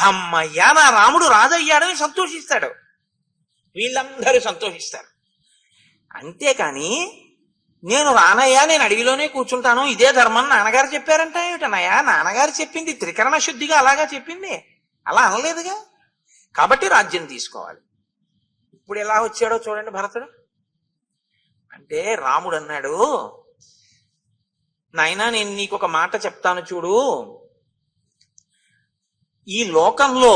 అమ్మయ్యా నా రాముడు రాజయ్యాడని సంతోషిస్తాడు, వీళ్ళందరూ సంతోషిస్తారు. అంతేకాని నేను రానయ్యా, నేను అడవిలోనే కూర్చుంటాను, ఇదే ధర్మం నాన్నగారు చెప్పారంట ఏమిటనయ్యా? నాన్నగారు చెప్పింది త్రికరణ శుద్ధిగా అలాగా చెప్పింది, అలా అనలేదుగా. కాబట్టి రాజ్యం తీసుకోవాలి. ఇప్పుడు ఎలా వచ్చాడో చూడండి భరతుడు. అంటే రాముడు అన్నాడు, నాయనా నేను నీకు ఒక మాట చెప్తాను చూడు, ఈ లోకంలో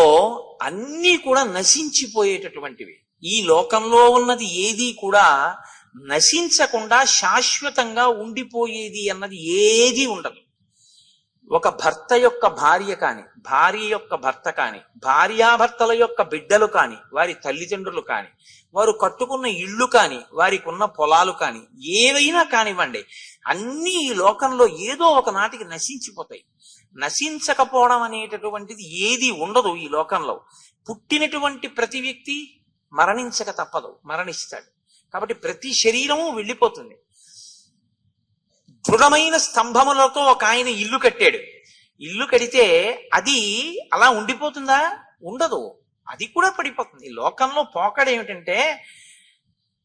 అన్నీ కూడా నశించిపోయేటటువంటివి. ఈ లోకంలో ఉన్నది ఏది కూడా నశించకుండా శాశ్వతంగా ఉండిపోయేది అన్నది ఏది ఉండదు. ఒక భర్త యొక్క భార్య కాని, భార్య యొక్క భర్త కాని, భార్యాభర్తల యొక్క బిడ్డలు కాని, వారి తల్లిదండ్రులు కాని, వారు కట్టుకున్న ఇళ్ళు కాని, వారికి ఉన్న పొలాలు కాని, ఏవైనా కానివ్వండి, అన్నీ ఈ లోకంలో ఏదో ఒక నాటికి నశించిపోతాయి. నశించకపోవడం అనేటటువంటిది ఏది ఉండదు ఈ లోకంలో. పుట్టినటువంటి ప్రతి వ్యక్తి మరణించక తప్పదు, మరణిస్తాడు. కాబట్టి ప్రతి శరీరము వెళ్ళిపోతుంది. దృఢమైన స్తంభములతో ఒక ఆయన ఇల్లు కట్టాడు. ఇల్లు కడితే అది అలా ఉండిపోతుందా? ఉండదు, అది కూడా పడిపోతుంది. లోకంలో పోకడ ఏమిటంటే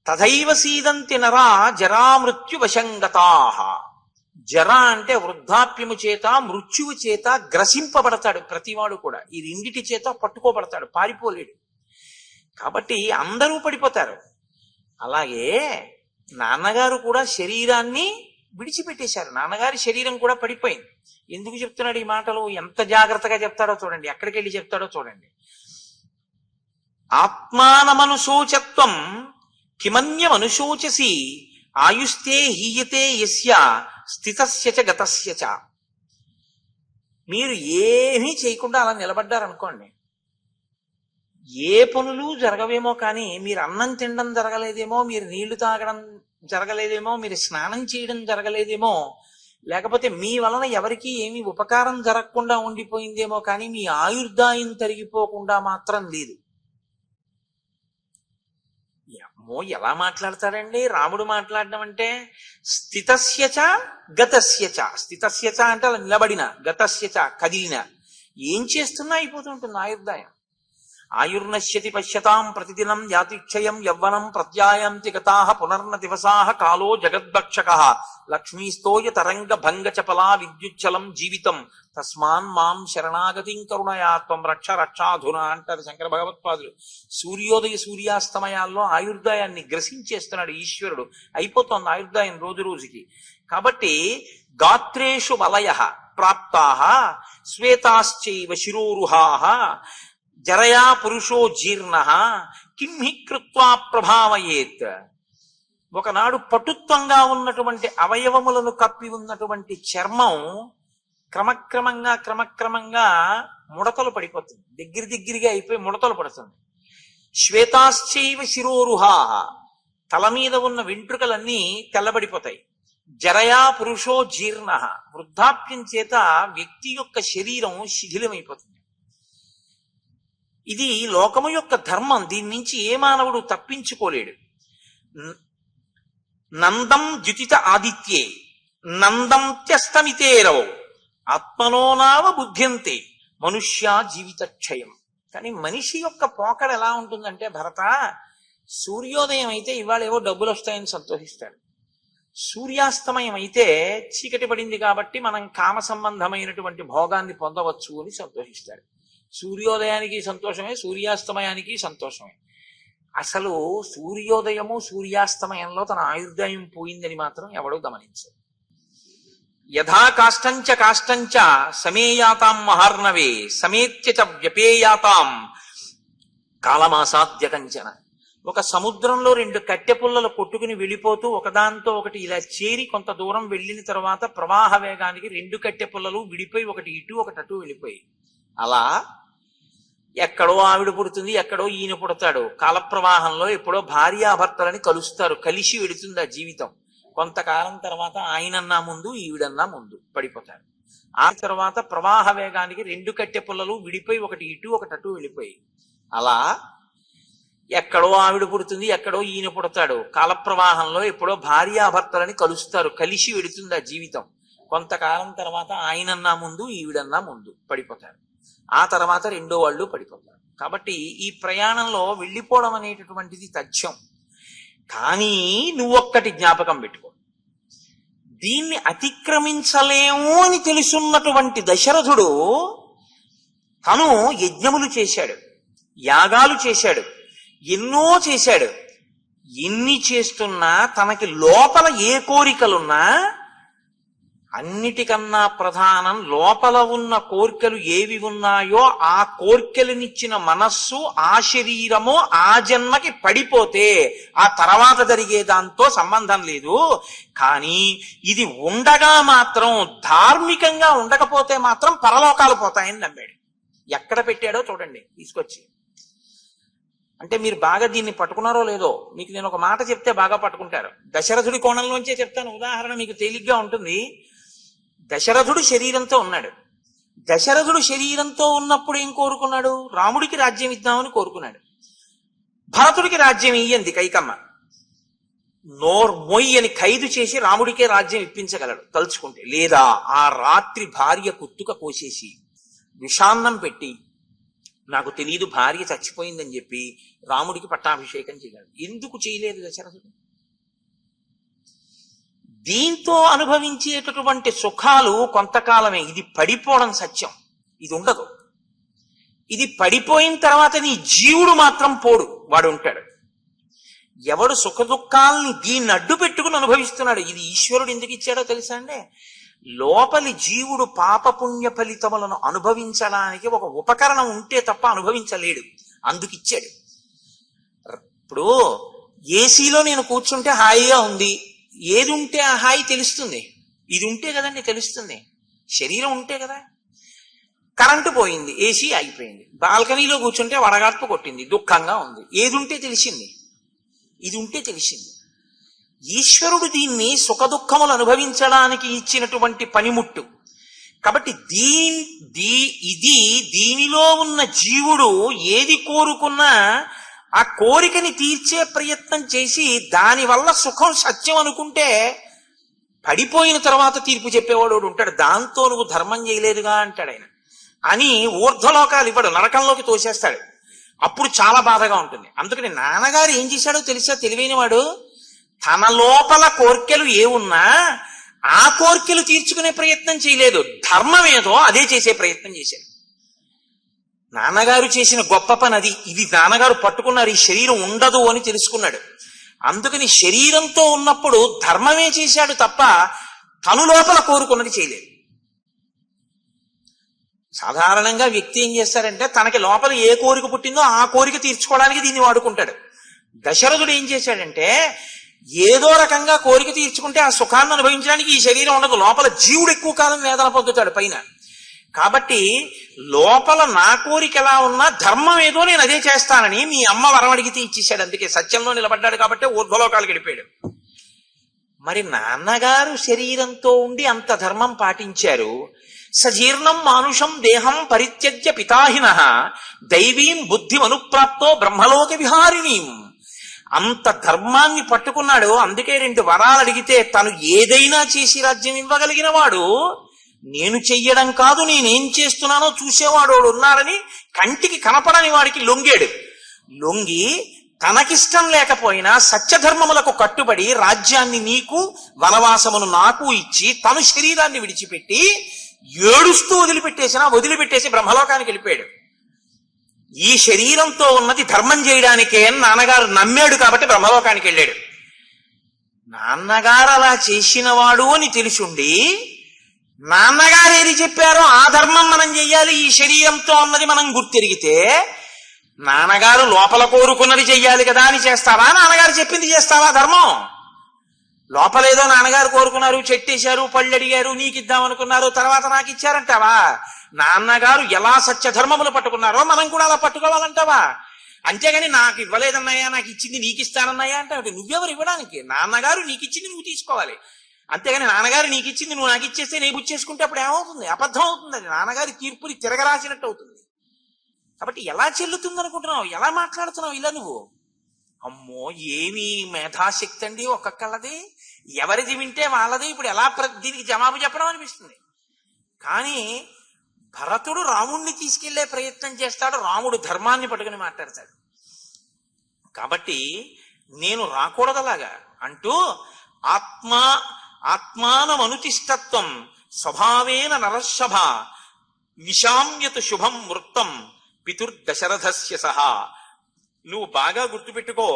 తథైవ సీదంతి నరా జరామృత్యు వశంగతాః. జర అంటే వృద్ధాప్యము చేత, మృత్యువు చేత గ్రసింపబడతాడు ప్రతివాడు కూడా. ఈ రెండిటి చేత పట్టుకోబడతాడు, పారిపోలేడు. కాబట్టి అందరూ పడిపోతారు. అలాగే నాన్నగారు కూడా శరీరాన్ని విడిచిపెట్టేశారు, నాన్నగారి శరీరం కూడా పడిపోయింది. ఎందుకు చెప్తున్నాడు ఈ మాటలు? ఎంత జాగ్రత్తగా చెప్తాడో చూడండి, ఎక్కడికి వెళ్ళి చెప్తాడో చూడండి. ఆత్మానమనుశోచత్వం కిమన్యమనుశోచసి ఆయుస్తే హీయతే యస్య స్థితస్య చ గతస్య చ. మీరు ఏమీ చేయకుండా అలా నిలబడ్డారనుకోండి, ఏ పనులు జరగవేమో, కానీ మీరు అన్నం తినడం జరగలేదేమో, మీరు నీళ్లు తాగడం జరగలేదేమో, మీరు స్నానం చేయడం జరగలేదేమో, లేకపోతే మీ వలన ఎవరికి ఏమీ ఉపకారం జరగకుండా ఉండిపోయిందేమో, కానీ మీ ఆయుర్దాయం తరిగిపోకుండా మాత్రం లేదు. అమ్మో ఎలా మాట్లాడతాడండి రాముడు? మాట్లాడడం అంటే స్థితస్యచ గతస్యచ. స్థితస్యచ అంటే అలా నిలబడిన, గతస్యచ కదిలిన, ఏం చేస్తున్నా అయిపోతుంటుంది ఆయుర్దాయం. ఆయుర్నశ్యతి పశ్యతాం ప్రతిదినం యాతిక్షయం యవ్వనం ప్రత్యాయంతి గతాః పునర్న దివసాః కాలో జగద్భక్షకః లక్ష్మీస్తోయ తరంగ భంగ చపలా విద్యుచ్చలం జీవితం తస్మాన్ మాం శరణాగతిం కరుణయా త్వం రక్ష రక్షాధున అంటారు శంకర భగవత్పాదులు. సూర్యోదయ సూర్యాస్తమయాల్లో ఆయుర్దాయాన్ని గ్రసించేస్తున్నాడు ఈశ్వరుడు. అయిపోతోంది ఆయుర్దాయం రోజు రోజుకి. కాబట్టి గాత్రేషు వలయః ప్రాప్తాః శ్వేతాశ్చైవ శిరోరుహాః జరయా పురుషో జీర్ణః కిం హి కృత్వా ప్రభావయేత్. ఒకనాడు పటుత్వంగా ఉన్నటువంటి అవయవములను కప్పి ఉన్నటువంటి చర్మం క్రమక్రమంగా ముడతలు పడిపోతుంది, దగ్గరగా అయిపోయి ముడతలు పడుతుంది. శ్వేతాశ్చైవ శిరోరుహాః, తల మీద ఉన్న వెంట్రుకలన్నీ తెల్లబడిపోతాయి. జరయా పురుషో జీర్ణః, వృద్ధాప్యం చేత వ్యక్తి యొక్క శరీరం శిథిలమైపోతుంది. ఇది లోకము యొక్క ధర్మం, దీని నుంచి ఏ మానవుడు తప్పించుకోలేడు. నందం ద్యుతిత ఆదిత్యే నందం త్యస్తమితేరవ ఆత్మనోనావ బుద్ధ్యంతే మనుష్య జీవిత క్షయం. కానీ మనిషి యొక్క పోకడ ఎలా ఉంటుందంటే భరత, సూర్యోదయం అయితే ఇవాళ ఏవో డబ్బులు వస్తాయని సంతోషిస్తాడు, సూర్యాస్తమయం అయితే చీకటి పడింది కాబట్టి మనం కామ సంబంధమైనటువంటి భోగాన్ని పొందవచ్చు అని సంతోషిస్తాడు. సూర్యోదయానికి సంతోషమే, సూర్యాస్తమయానికి సంతోషమే. అసలు సూర్యోదయము సూర్యాస్తమయంలో తన ఆయుర్దాయం పోయిందని మాత్రం ఎవడూ గమనించరు. యథా కాష్టంచ కాష్టంచ సమేయాతాం మహార్ణవే సమేత్య చ వ్యపేయాతాం కాలమాసాద్య కంచన. ఒక సముద్రంలో రెండు కట్టె పుల్లలు కొట్టుకుని వెళ్ళిపోతూ ఒకదాంతో ఒకటి ఇలా చేరి కొంత దూరం వెళ్ళిన తర్వాత ప్రవాహ వేగానికి రెండు కట్టె పుల్లలు విడిపోయి ఒకటి ఇటు ఒకటి అటు వెళ్ళిపోయి, అలా ఎక్కడో ఆవిడ పుడుతుంది, ఎక్కడో ఈయన పుడతాడు. కాల ప్రవాహంలో ఎప్పుడో భార్యాభర్తలని కలుస్తారు, కలిసి వెడుతుంది ఆ జీవితం. కొంతకాలం తర్వాత ఆయనన్నా ముందు ఈవిడన్నా ముందు పడిపోతారు. ఆ తర్వాత ప్రవాహ వేగానికి రెండు కట్టె పుల్లలు విడిపోయి ఒకటి ఇటు ఒకటి అటు వెళ్ళిపోయి, అలా ఎక్కడో ఆవిడ పుడుతుంది, ఎక్కడో ఈయన పుడతాడు. కాల ప్రవాహంలో ఎప్పుడో భార్యాభర్తలని కలుస్తారు, కలిసి వెడుతుంది ఆ జీవితం. కొంతకాలం తర్వాత ఆయనన్నా ముందు ఈవిడన్నా ముందు పడిపోతారు. ఆ తర్వాత రెండో వాళ్ళు పడిపోతారు. కాబట్టి ఈ ప్రయాణంలో వెళ్ళిపోవడం అనేటటువంటిది తథ్యం. కానీ నువ్వొక్కటి జ్ఞాపకం పెట్టుకో, దీన్ని అతిక్రమించలేము అని తెలుసున్నటువంటి దశరథుడు తను యజ్ఞములు చేశాడు, యాగాలు చేశాడు, ఎన్నో చేశాడు. ఎన్ని చేస్తున్నా తనకి లోపల ఏ కోరికలున్నా అన్నిటికన్నా ప్రధానం లోపల ఉన్న కోరికలు ఏవి ఉన్నాయో ఆ కోరికలనిచ్చిన మనస్సు, ఆ శరీరము ఆ జన్మకి పడిపోతే ఆ తర్వాత జరిగే దాంతో సంబంధం లేదు. కానీ ఇది ఉండగా మాత్రం, ధార్మికంగా ఉండకపోతే మాత్రం పరలోకాలు పోతాయని నమ్మాడు. ఎక్కడ పెట్టాడో చూడండి తీసుకొచ్చి. అంటే మీరు బాగా దీన్ని పట్టుకున్నారో లేదో, మీకు నేను ఒక మాట చెప్తే బాగా పట్టుకుంటారు. దశరథుడి కోణంలోంచే చెప్తాను, ఉదాహరణ మీకు తేలిగ్గా ఉంటుంది. దశరథుడు శరీరంతో ఉన్నాడు. దశరథుడు శరీరంతో ఉన్నప్పుడు ఏం కోరుకున్నాడు? రాముడికి రాజ్యం ఇద్దామని కోరుకున్నాడు. భరతుడికి రాజ్యం ఇయ్యంది కైకమ్మ. మొయ్యి అని ఖైదు చేసి రాముడికే రాజ్యం ఇప్పించగలడు తలుచుకుంటే. లేదా ఆ రాత్రి భార్య కుత్తుక కోసేసి విషాన్నం పెట్టి, నాకు తెలియదు భార్య చచ్చిపోయిందని చెప్పి రాముడికి పట్టాభిషేకం చేయగలడు. ఎందుకు చేయలేదు దశరథుడు? దీంతో అనుభవించేటటువంటి సుఖాలు కొంతకాలమే. ఇది పడిపోవడం సత్యం, ఇది ఉండదు. ఇది పడిపోయిన తర్వాత నీ జీవుడు మాత్రం పోడు, వాడు ఉంటాడు. ఎవడు సుఖ దుఃఖాలని దీన్ని అడ్డు పెట్టుకుని అనుభవిస్తున్నాడు. ఇది ఈశ్వరుడు ఎందుకు ఇచ్చాడో తెలుసా అండి? లోపలి జీవుడు పాపపుణ్య ఫలితములను అనుభవించడానికి ఒక ఉపకరణం ఉంటే తప్ప అనుభవించలేడు, అందుకిచ్చాడు. ఇప్పుడు ఏసీలో నేను కూర్చుంటే హాయిగా ఉంది, ఏది ఉంటే ఆ హాయి తెలుస్తుంది? ఇది ఉంటే కదండి తెలుస్తుంది, శరీరం ఉంటే కదా. కరెంటు పోయింది, ఏసీ ఆగిపోయింది, బాల్కనీలో కూర్చుంటే వడగాడ్పు కొట్టింది, దుఃఖంగా ఉంది, ఏది ఉంటే తెలిసింది? ఇది ఉంటే తెలిసింది. ఈశ్వరుడు దీన్ని సుఖ దుఃఖములు అనుభవించడానికి ఇచ్చినటువంటి పనిముట్టు. కాబట్టి దీనిలో ఉన్న జీవుడు ఏది కోరుకున్నా ఆ కోరికని తీర్చే ప్రయత్నం చేసి దానివల్ల సుఖం సత్యం అనుకుంటే పడిపోయిన తర్వాత తీర్పు చెప్పేవాడు ఉంటాడు. దాంతో నువ్వు ధర్మం చేయలేదుగా అంటాడు ఆయన. అని ఊర్ధ్వలోకాలు ఇవ్వడు, నరకంలోకి తోసేస్తాడు. అప్పుడు చాలా బాధగా ఉంటుంది. అందుకని నాన్నగారు ఏం చేశాడో తెలుసా? తెలివైన వాడు. తన లోపల కోర్కెలు ఏమున్నా ఆ కోర్కెలు తీర్చుకునే ప్రయత్నం చేయలేదు, ధర్మం ఏదో అదే చేసే ప్రయత్నం చేశాడు. నాన్నగారు చేసిన గొప్ప పని అది. ఇది నాన్నగారు పట్టుకున్నారు, ఈ శరీరం ఉండదు అని తెలుసుకున్నాడు. అందుకని శరీరంతో ఉన్నప్పుడు ధర్మమే చేశాడు తప్ప తను లోపల కోరుకున్నది చేయలేదు. సాధారణంగా వ్యక్తి ఏం చేస్తారంటే తనకి లోపల ఏ కోరిక పుట్టిందో ఆ కోరిక తీర్చుకోవడానికి దీన్ని వాడుకుంటాడు. దశరథుడు ఏం చేశాడంటే ఏదో రకంగా కోరిక తీర్చుకుంటే ఆ సుఖాన్ని అనుభవించడానికి ఈ శరీరం ఉండదు, లోపల జీవుడు ఎక్కువ కాలం వేదన పొందుతాడు పైన. కాబట్టి లోపల నా కోరిక ఎలా ఉన్నా ధర్మం ఏదో నేను అదే చేస్తానని మీ అమ్మ వరం అడిగితే ఇచ్చేశాడు. అందుకే సత్యంలో నిలబడ్డాడు కాబట్టి ఊర్ధ్వలోకాలకు వెళ్ళిపోయాడు. మరి నాన్నగారు శరీరంతో ఉండి అంత ధర్మం పాటించారు. సజీర్ణం మానుషం దేహం పరిత్యజ్య పితాహినః దైవీం బుద్ధిం అనుప్రాప్తో బ్రహ్మలోక విహారిణీం. అంత ధర్మాన్ని పట్టుకున్నాడు. అందుకే 2 వరాలు అడిగితే తను ఏదైనా చేసి రాజ్యం ఇవ్వగలిగిన వాడు. నేను చెయ్యడం కాదు, నేనేం చేస్తున్నానో చూసేవాడు ఉన్నాడని కంటికి కనపడని వాడికి లొంగాడు. లొంగి తనకిష్టం లేకపోయినా సత్యధర్మములకు కట్టుబడి రాజ్యాన్ని నీకు, వనవాసమును నాకు ఇచ్చి తను శరీరాన్ని విడిచిపెట్టి ఏడుస్తూ వదిలిపెట్టేసి బ్రహ్మలోకానికి వెళ్ళిపోయాడు. ఈ శరీరంతో ఉన్నది ధర్మం చేయడానికే అని నాన్నగారు నమ్మాడు కాబట్టి బ్రహ్మలోకానికి వెళ్ళాడు. నాన్నగారు అలా చేసినవాడు అని తెలుసుండి నాన్నగారు ఏది చెప్పారో ఆ ధర్మం మనం చెయ్యాలి, ఈ శరీరంతో ఉన్నది మనం గుర్తెరిగితే నాన్నగారు లోపల కోరుకున్నది చెయ్యాలి కదా అని చేస్తావా? నాన్నగారు చెప్పింది చేస్తావా ధర్మం? లోపలేదో నాన్నగారు కోరుకున్నారు, చెట్టేశారు, పళ్ళు అడిగారు, నీకు ఇద్దామనుకున్నారు, తర్వాత నాకు ఇచ్చారంటావా? నాన్నగారు ఎలా సత్యధర్మములు పట్టుకున్నారో మనం కూడా అలా పట్టుకోవాలంటావా? అంతేగాని నాకు ఇవ్వలేదన్నయ్యా, నాకు ఇచ్చింది నీకు ఇస్తానన్నయ్యా అంటే నువ్వెవరు ఇవ్వడానికి? నాన్నగారు నీకు ఇచ్చింది నువ్వు తీసుకోవాలి. అంతేగాని నాన్నగారు నీకు ఇచ్చింది నువ్వు నాకు ఇచ్చేస్తే నేను బుచ్చేసుకుంటే అప్పుడు ఏమవుతుంది? అబద్ధం అవుతుంది. అది నాన్నగారి తీర్పుని తిరగరాసినట్టు అవుతుంది. కాబట్టి ఎలా చెల్లుతుంది అనుకుంటున్నావు? ఎలా మాట్లాడుతున్నావు ఇలా నువ్వు? అమ్మో, ఏమి మేధాశక్తి అండి ఒక్కొక్కళ్ళది. ఎవరిది వింటే వాళ్ళది. ఇప్పుడు ఎలా దీనికి జవాబు చెప్పడం అనిపిస్తుంది. కానీ భరతుడు రాముణ్ణి తీసుకెళ్లే ప్రయత్నం చేస్తాడు, రాముడు ధర్మాన్ని పట్టుకుని మాట్లాడతాడు. కాబట్టి నేను రాకూడదలాగా అంటూ ఆత్మానమనుతిష్టత్వం స్వభావేన నరశభ విశామ్యతు శుభం వృత్తం పితుర్దశరథస్య సహా. నువ్వు బాగా గుర్తుపెట్టుకో,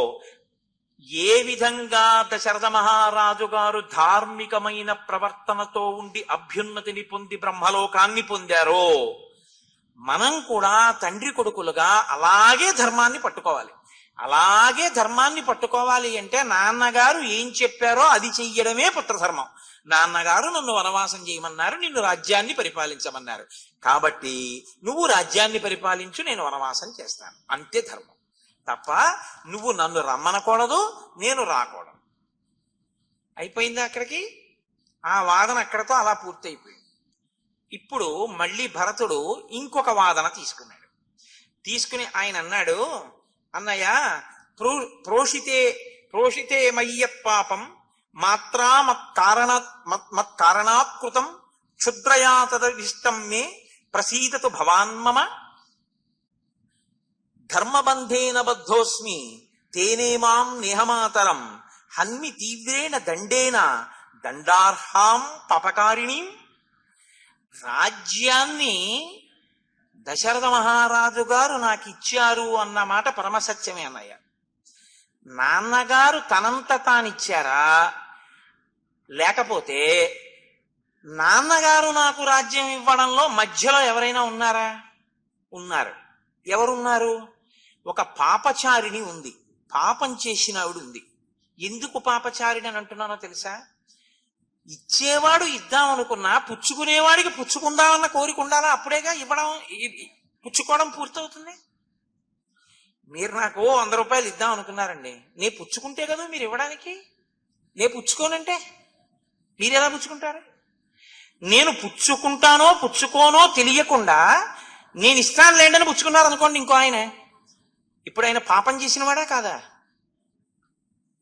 ఏ విధంగా దశరథ మహారాజు గారు ధార్మికమైన ప్రవర్తనతో ఉండి అభ్యున్నతిని పొంది బ్రహ్మలోకాన్ని పొందారో మనం కూడా తండ్రి కొడుకులుగా అలాగే ధర్మాన్ని పట్టుకోవాలి. అలాగే ధర్మాన్ని పట్టుకోవాలి అంటే నాన్నగారు ఏం చెప్పారో అది చెయ్యడమే పుత్రధర్మం. నాన్నగారు నన్ను వనవాసం చేయమన్నారు, నిన్ను రాజ్యాన్ని పరిపాలించమన్నారు, కాబట్టి నువ్వు రాజ్యాన్ని పరిపాలించు, నేను వనవాసం చేస్తాను, అంతే ధర్మం. తప్ప నువ్వు నన్ను రమ్మనకూడదు, నేను రాకూడదు. అయిపోయింది అక్కడికి. ఆ వాదన అక్కడతో అలా పూర్తయిపోయింది. ఇప్పుడు మళ్ళీ భరతుడు ఇంకొక వాదన తీసుకున్నాడు. తీసుకుని ఆయన అన్నాడు, అన్నయ్య, ప్రోషితే మయ్యత్ పాపం మాత్రా మత్కారణాత్కృతం క్షుద్రయా తదవిష్టం మే ప్రసీదతు భవాన్మమ ధర్మబంధేన బద్ధోస్మి తేనే మాం నేహమాతరం హన్మి తీవ్రేణ దండేన దండార్హాం పాపకారిణి. రాజ్యాన్ని దశరథ మహారాజు గారు నాకు ఇచ్చారు అన్న మాట పరమసత్యమే అన్నయ్య. నాన్నగారు తనంత తానిచ్చారా, లేకపోతే నాన్నగారు నాకు రాజ్యం ఇవ్వడంలో మధ్యలో ఎవరైనా ఉన్నారా? ఉన్నారు. ఎవరున్నారు? ఒక పాపచారిణి ఉంది, పాపం చేసిన ఆవిడ ఉంది. ఎందుకు పాపచారిణి అని అంటున్నానో తెలుసా? ఇచ్చేవాడు ఇద్దామనుకున్నా పుచ్చుకునేవాడికి పుచ్చుకుందామన్న కోరిక ఉండాలా, అప్పుడేగా ఇవ్వడం పుచ్చుకోవడం పూర్తవుతుంది. మీరు నాకు 100 రూపాయలు ఇద్దాం అనుకున్నారండి, నేను పుచ్చుకుంటే కదా మీరు ఇవ్వడానికి. నేను పుచ్చుకోనంటే మీరు ఎలా పుచ్చుకుంటారు? నేను పుచ్చుకుంటానో పుచ్చుకోనో తెలియకుండా నేను ఇస్తాను లేండని పుచ్చుకున్నారు అనుకోండి ఇంకో ఆయన, ఇప్పుడు ఆయన పాపం చేసిన వాడా కాదా?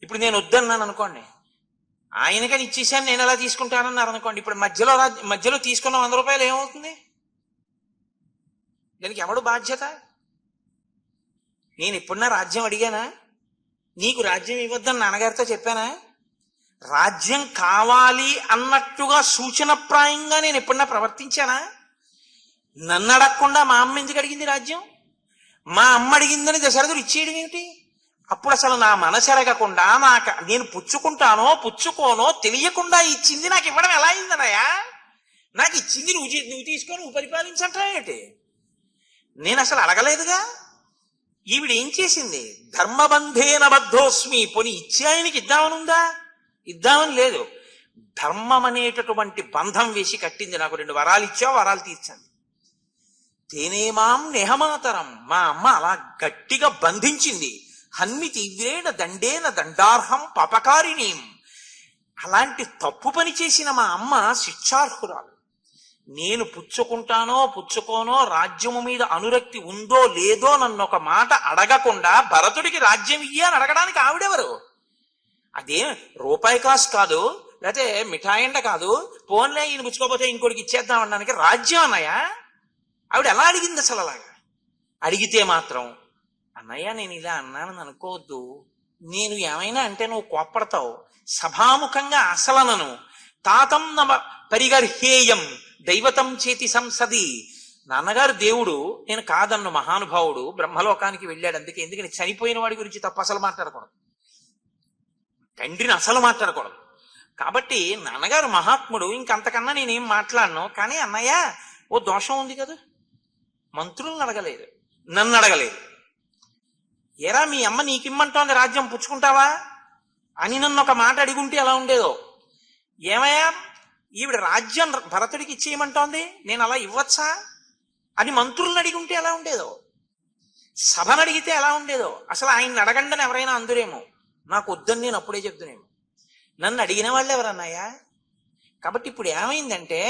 ఇప్పుడు నేను వద్దన్నాను అనుకోండి, ఆయనకని ఇచ్చేసాను నేను ఎలా తీసుకుంటానన్నారు అనుకోండి, ఇప్పుడు మధ్యలో తీసుకున్న 100 రూపాయలు ఏమవుతుంది? దానికి ఎవడు బాధ్యత? నేను ఎప్పుడన్నా రాజ్యం అడిగానా? నీకు రాజ్యం ఇవ్వద్దని నాన్నగారితో చెప్పానా? రాజ్యం కావాలి అన్నట్టుగా సూచనప్రాయంగా నేను ఎప్పుడన్నా ప్రవర్తించానా? నన్ను అడగకుండా మా అమ్మ ఎందుకు అడిగింది రాజ్యం? మా అమ్మ అడిగిందని దశరథుడు ఇచ్చేయడం ఏమిటి? అప్పుడు అసలు నా మనసు ఎరగకుండా నేను పుచ్చుకుంటానో పుచ్చుకోనో తెలియకుండా ఇచ్చింది నాకు ఇవ్వడం ఎలా అయిందనయా? నాకు ఇచ్చింది నువ్వు తీసుకొని నువ్వు పరిపాలించంటే నేను అసలు అడగలేదుగా. ఈవిడ ఏం చేసింది? ధర్మబంధేన బద్ధోస్మి. పోనీ ఇచ్చే ఆయనకి ఇద్దామనుందా? ఇద్దామని లేదు. ధర్మం అనేటటువంటి బంధం వేసి కట్టింది. నాకు 2 వరాలు ఇచ్చావు, వరాలు తీర్చండి. తేనేమాం నేహమాతరం. మా అమ్మ అలా గట్టిగా బంధించింది. హన్మి తీవ్రేణ దండేన దండార్హం పాపకారిణీం. అలాంటి తప్పు పని చేసిన మా అమ్మ శిక్షార్హురాలు. నేను పుచ్చుకుంటానో పుచ్చుకోనో, రాజ్యము మీద అనురక్తి ఉందో లేదో నన్ను ఒక మాట అడగకుండా భరతుడికి రాజ్యం ఇయ్యని అడగడానికి ఆవిడెవరు? అదేం రూపాయి కాసు కాదు, లేకపోతే మిఠాయిండ కాదు, పోన్లే ఈయన పుచ్చుకోపోతే ఇంకోటికి ఇచ్చేద్దాం అనడానికి రాజ్యం అన్నయ్య. ఆవిడ ఎలా అడిగింది అసలు? అలాగా అడిగితే మాత్రం అన్నయ్య నేను ఇలా అన్నానని అనుకోవద్దు, నేను ఏమైనా అంటే నువ్వు కోప్పడతావు, సభాముఖంగా అసలనను తాతం నమ పరిగర్హేయం దైవతం చేతి సంసది నాన్నగారు దేవుడు, నేను కాదన్ను మహానుభావుడు, బ్రహ్మలోకానికి వెళ్ళాడు. అందుకే ఎందుకని చనిపోయిన వాడి గురించి తప్ప అసలు మాట్లాడకూడదు, తండ్రిని అసలు మాట్లాడకూడదు. కాబట్టి నాన్నగారు మహాత్ముడు, ఇంకంతకన్నా నేనేం మాట్లాడను. కానీ అన్నయ్య ఓ దోషం ఉంది కదా, మంత్రులను అడగలేదు, నన్ను అడగలేదు. ఎరా మీ అమ్మ నీకిమ్మంటోంది రాజ్యం, పుచ్చుకుంటావా అని నన్ను ఒక మాట అడిగుంటే ఎలా ఉండేదో. ఏమయ్యా ఈవిడ రాజ్యం భరతుడికి ఇచ్చేయమంటోంది, నేను అలా ఇవ్వచ్చా అని మంత్రులను అడిగి ఉంటే ఎలా ఉండేదో, సభను అడిగితే ఎలా ఉండేదో. అసలు ఆయన్ని అడగండి ఎవరైనా అందురేమో, నాకు వద్దని నేను అప్పుడే చెప్తున్నాను. నన్ను అడిగిన వాళ్ళు ఎవరన్నాయా? కాబట్టి ఇప్పుడు ఏమైందంటే,